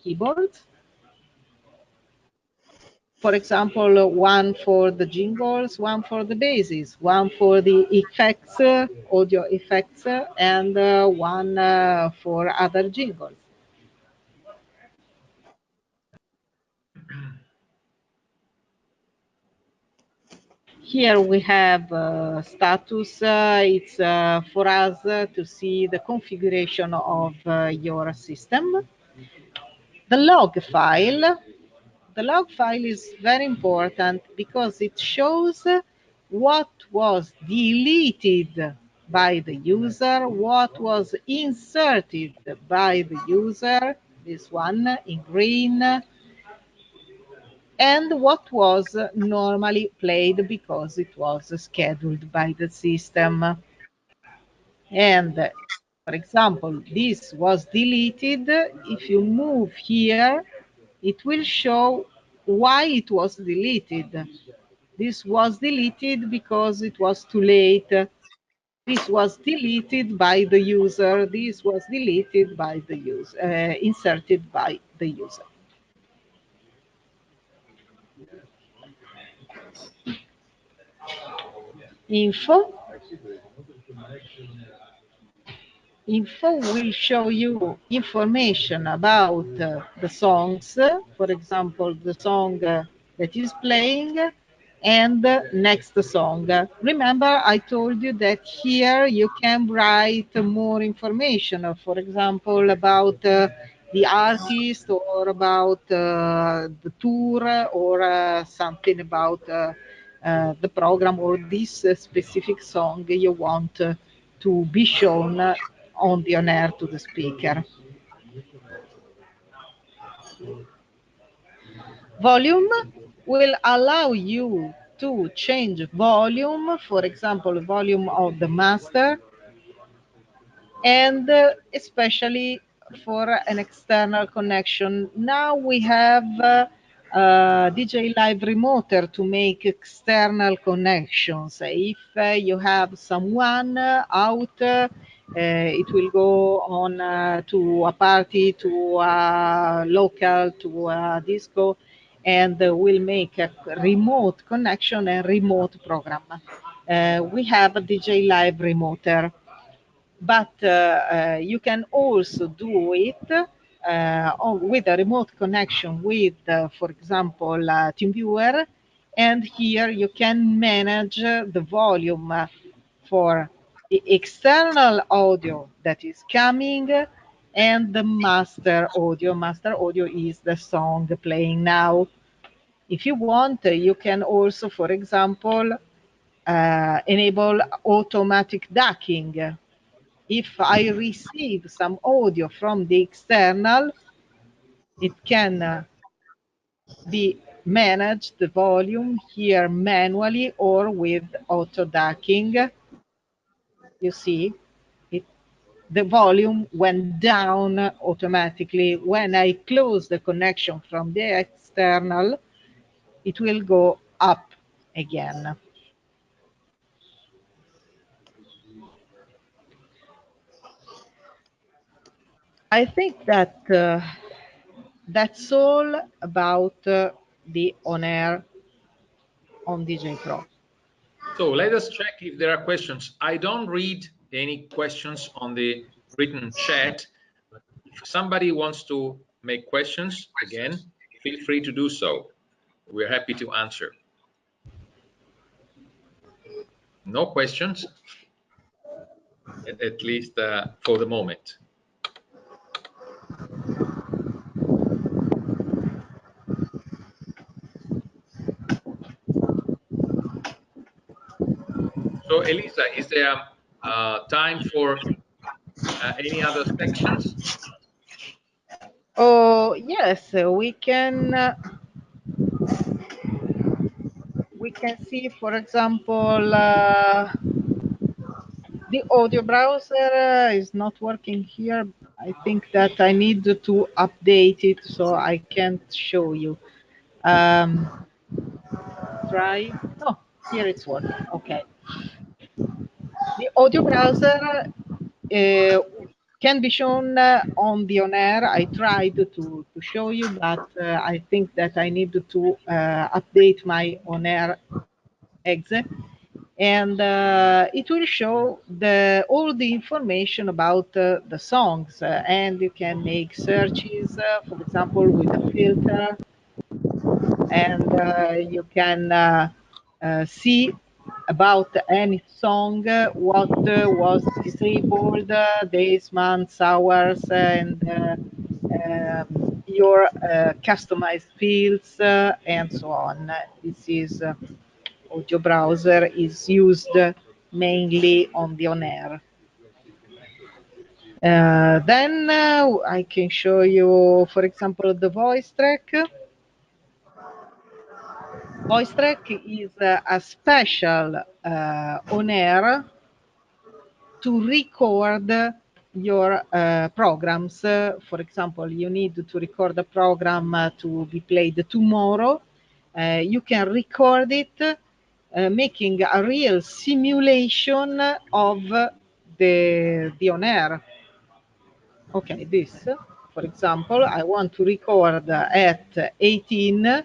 keyboards. For example, one for the jingles, one for the basses, one for the effects, audio effects, and one for other jingles. Here we have status. It's for us to see the configuration of your system. The log file. The log file is very important because it shows what was deleted by the user, what was inserted by the user, this one in green, and what was normally played because it was scheduled by the system. And for example, this was deleted. If you move here, it will show why it was deleted. This was deleted because it was too late. This was deleted by the user. This was deleted by the user, inserted by the user. Info. Info will show you information about the songs, for example, the song that is playing and next song. Remember, I told you that here you can write more information, for example, about the artist or about the tour or something about the program or this specific song you want to be shown on the on air to the speaker. Volume will allow you to change volume, for example, volume of the master, and especially for an external connection. Now we have DJ Live Remoter to make external connections. If you have someone out, it will go on to a party, to a local, to a disco, and will make a remote connection and remote program. We have a DJ Live Remoter, but you can also do it with a remote connection with, for example, TeamViewer, and here you can manage the volume for the external audio that is coming and the master audio. Master audio is the song playing now. If you want, you can also, for example, enable automatic ducking. If I receive some audio from the external, it can be managed, the volume here manually or with auto ducking. You see, the volume went down automatically. When I close the connection from the external, it will go up again. I think that that's all about the on-air on DJ Pro. So let us check if there are questions. I don't read any questions on the written chat. If somebody wants to make questions, again, feel free to do so. We're happy to answer. No questions, at least for the moment. So Elisa, is there time for any other sections? Oh, yes, we can see, for example, the audio browser is not working here. I think that I need to update it, so I can't show you. Try. Oh, here it's working. Okay. The audio browser can be shown on the on-air. I tried to show you, but I think that I need to update my on-air exit, and it will show all the information about the songs, and you can make searches, for example, with a filter, and you can see about any song, what was disabled, days, months, hours, and your customized fields, and so on. This is audio browser is used mainly on the on-air. Then I can show you, for example, the voice track. Voice track is a special on-air to record your programs. For example, you need to record a program to be played tomorrow. You can record it, making a real simulation of the on-air. Okay, this, for example, I want to record at 18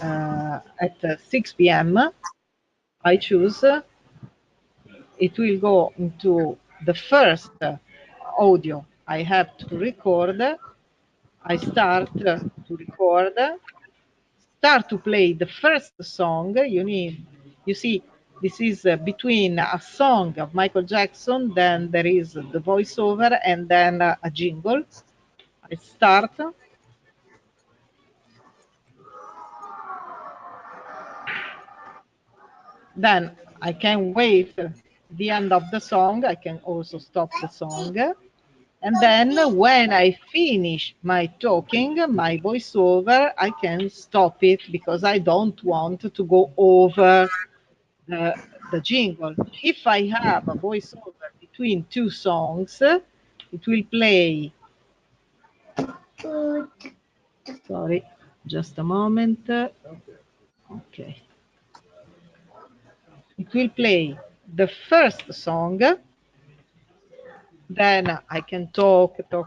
at 6 p.m. I choose. It will go into the first audio I have to record. I start to record, start to play the first song. You see, this is between a song of Michael Jackson, then there is the voiceover, and then a jingle. I start. Then I can wait the end of the song. I can also stop the song. And then when I finish my talking, my voiceover, I can stop it because I don't want to go over the jingle. If I have a voiceover between two songs, it will play. Sorry, just a moment. Okay. It will play the first song. Then I can talk. Then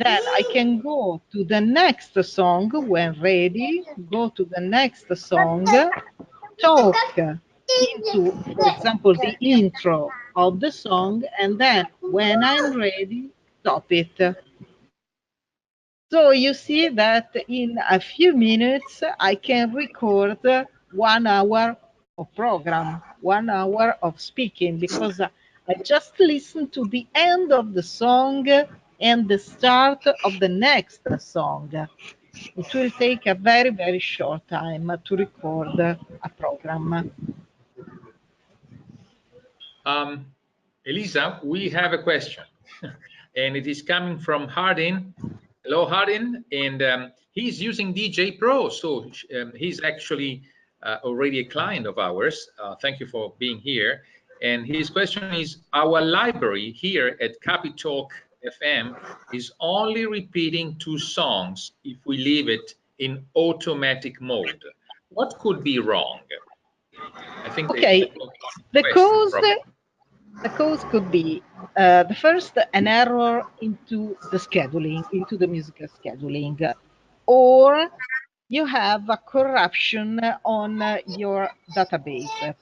I can go to the next song when ready, go to the next song, talk into, for example, the intro of the song, and then when I'm ready, stop it. So you see that in a few minutes, I can record 1 hour of program, 1 hour of speaking, because I just listen to the end of the song and the start of the next song. It will take a very, very short time to record a program. Elisa, we have a question, and it is coming from Hardin. Hello, Hardin, and he's using DJ Pro, so he's actually already a client of ours. Thank you for being here. And his question is, our library here at Capitalk FM is only repeating 2 songs if we leave it in automatic mode. What could be wrong? I think Okay, the cause could be the first, an error into the scheduling, into the musical scheduling, or you have a corruption on your database.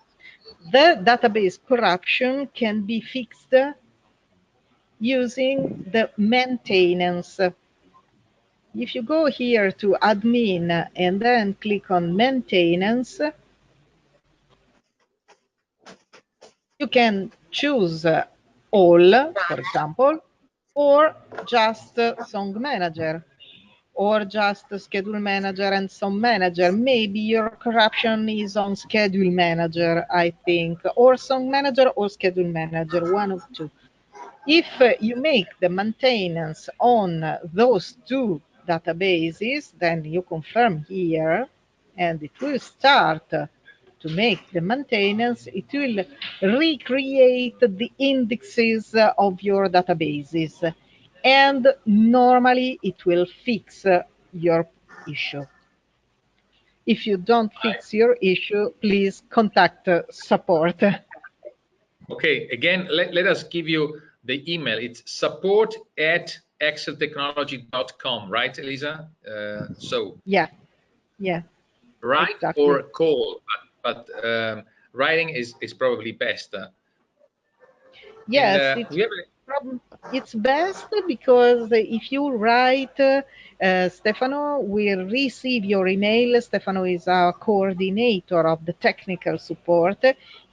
The database corruption can be fixed using the maintenance. If you go here to admin and then click on maintenance, you can choose all, for example, or just song manager, or just schedule manager and song manager. Maybe your corruption is on schedule manager, I think, or song manager or schedule manager, one of two. If you make the maintenance on those 2 databases, then you confirm here, and it will start to make the maintenance. It will recreate the indexes of your databases, and normally it will fix your issue. If you don't fix your issue, please contact support. Okay, again, let us give you the email. It's support@exceltechnology.com, right, Elisa? Yeah, write exactly. or call, but writing is probably best. Yes, it's best because if you write, Stefano will receive your email. Stefano is our coordinator of the technical support.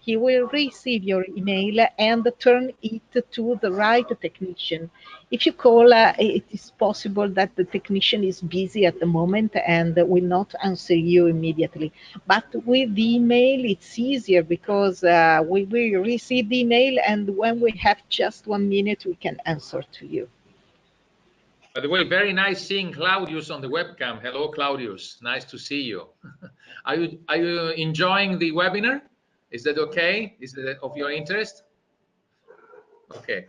He will receive your email and turn it to the right technician. If you call, it is possible that the technician is busy at the moment and will not answer you immediately. But with the email, it's easier because we will receive the email, and when we have just 1 minute, we can answer to you. By the way, very nice seeing Claudius on the webcam. Hello, Claudius. Nice to see you. Are you enjoying the webinar? Is that okay? Is that of your interest? Okay.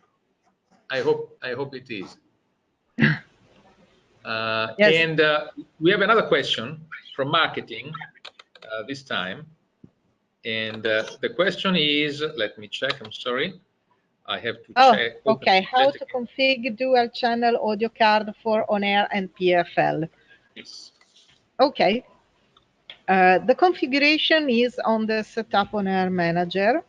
I hope it is. Yes. And we have another question from marketing this time. And the question is, let me check. I'm sorry. I have to check. Okay. How to configure dual channel audio card for on-air and PFL? Yes. Okay. The configuration is on the Setup on-air manager.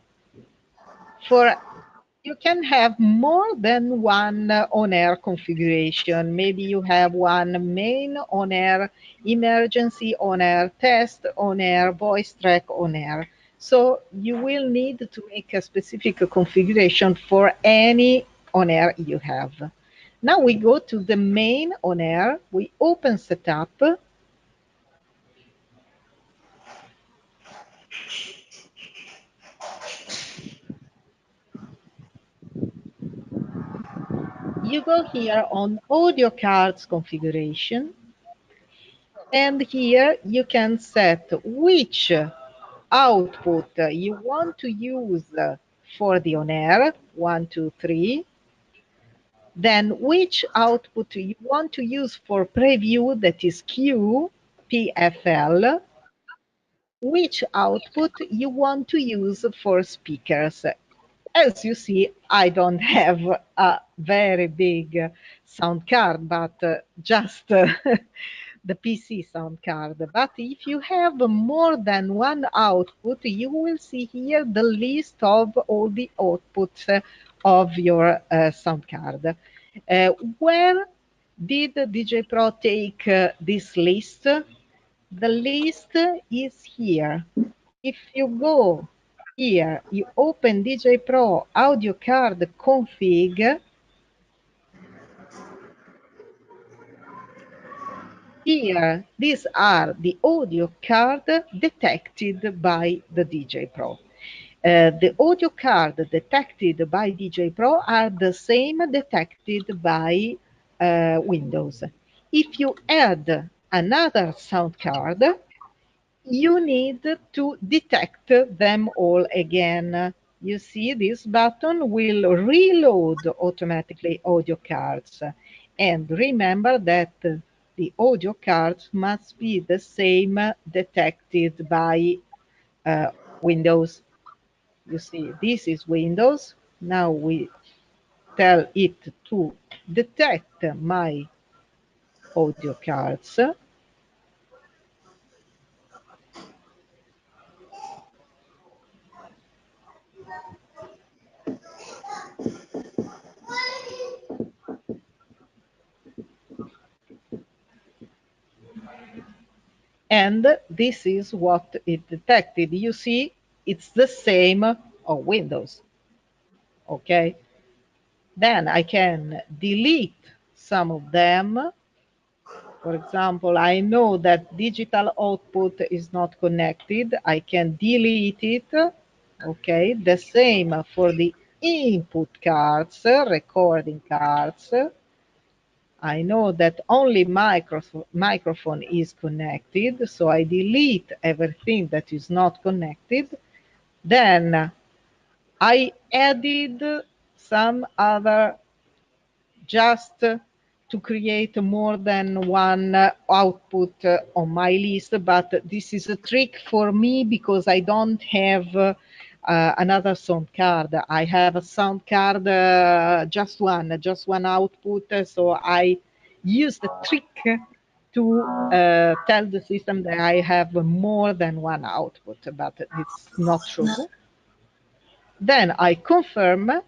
You can have more than one on-air configuration. Maybe you have one main on-air, emergency on-air, test on-air, voice track on-air. So you will need to make a specific configuration for any on-air you have. Now we go to the main on-air. We open Setup. You go here on audio cards configuration, and here you can set which output you want to use for the on-air, 1, 2, 3. Then which output you want to use for preview, that is Q, PFL. Which output you want to use for speakers. As you see, I don't have a very big sound card, but just the PC sound card. But if you have more than one output, you will see here the list of all the outputs of your sound card. Where did DJ Pro take this list? The list is here. If you go here, you open DJ Pro audio card config. Here, these are the audio card detected by the DJ Pro. The audio card detected by DJ Pro are the same detected by Windows. If you add another sound card, you need to detect them all again. You see, this button will reload automatically audio cards. And remember that the audio cards must be the same detected by Windows. You see, this is Windows. Now we tell it to detect my audio cards. And this is what it detected. You see, it's the same on Windows. Okay. Then I can delete some of them. For example, I know that digital output is not connected. I can delete it. Okay. The same for the input cards, recording cards. I know that only microphone is connected, so I delete everything that is not connected. Then I added some other just to create more than one output on my list, but this is a trick for me because I don't have another sound card. I have a sound card, just one output, so I use the trick to tell the system that I have more than one output, but it's not true. Then I confirm.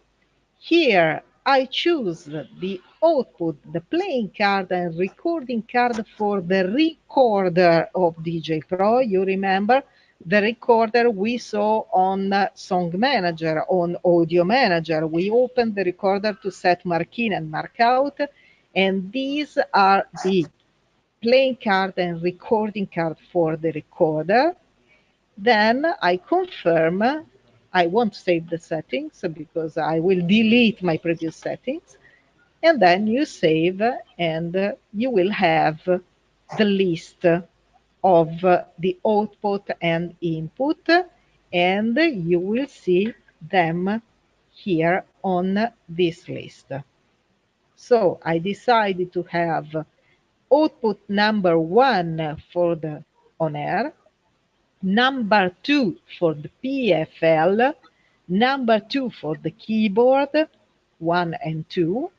Here, I choose the output, the playing card and recording card for the recorder of DJ Pro. You remember the recorder we saw on Song Manager, on Audio Manager. We open the recorder to set mark in and mark out, and these are the playing card and recording card for the recorder. Then I confirm. I won't save the settings because I will delete my previous settings. And then you save, and you will have the list of the output and input, and you will see them here on this list. So I decided to have output number 1 for the on air, number 2 for the PFL, number 2 for the keyboard, 1 and 2,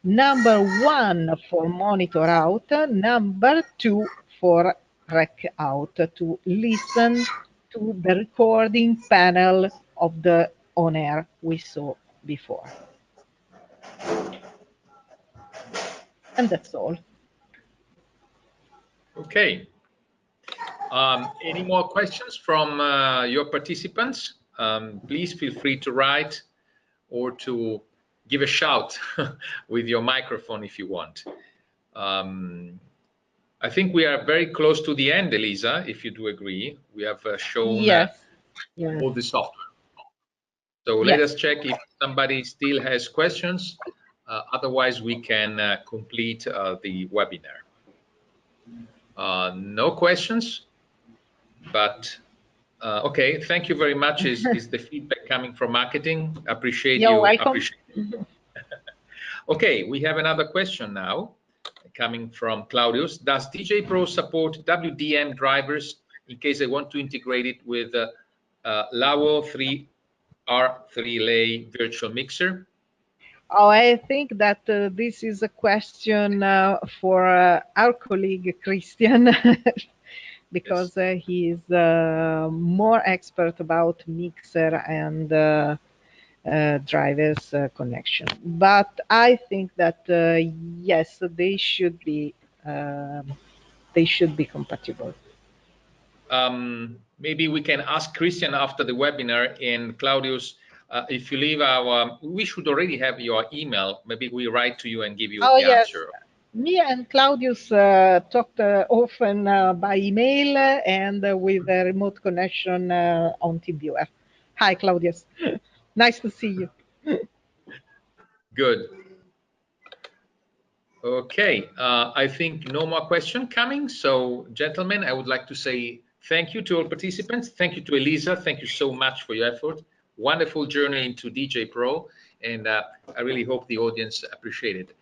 number 1 for monitor out, number 2 for rec out, to listen to the recording panel of the on air we saw before. And that's all. Okay. Any more questions from your participants? Please feel free to write or to give a shout with your microphone if you want. I think we are very close to the end, Elisa, if you do agree. We have shown Yes. all the software. So Yes. let us check if somebody still has questions. Otherwise, we can complete the webinar. No questions, but okay, thank you very much. Is the feedback coming from marketing? Appreciate You're you. welcome. Appreciate you. Okay, we have another question now coming from Claudius. Does DJ Pro support WDM drivers in case I want to integrate it with LAWO 3R3 lay virtual mixer? Oh, I think that this is a question for our colleague Christian, because Yes. he is more expert about mixer and drivers connection. But I think that yes, they should be compatible. Maybe we can ask Christian after the webinar, and Claudius, if you leave we should already have your email. Maybe we write to you and give you the answer. Me and Claudius talked often by email and with a remote connection on TeamViewer. Hi, Claudius. Nice to see you. Good. Okay, I think no more question coming. So, gentlemen, I would like to say thank you to all participants. Thank you to Elisa. Thank you so much for your effort. Wonderful journey into DJ Pro, and I really hope the audience appreciate it.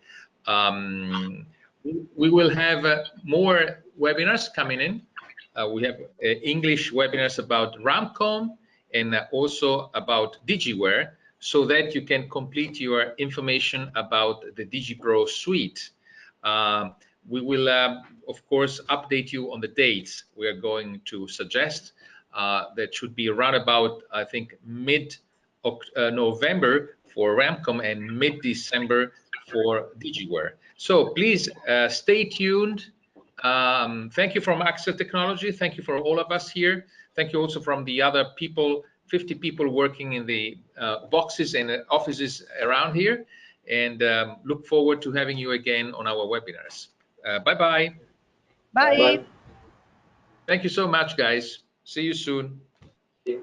We will have more webinars coming in. We have English webinars about Ramcom and also about DigiWare, so that you can complete your information about the DigiPro suite. We will, of course, update you on the dates we are going to suggest. That should be around about, I think, mid-November for Ramcom and mid-December for DigiWare. So please stay tuned. Thank you from Axel Technology. Thank you for all of us here. Thank you also from the other people, 50 people working in the boxes and offices around here. And look forward to having you again on our webinars. Bye-bye. Bye. Thank you so much, guys. See you soon. Yeah.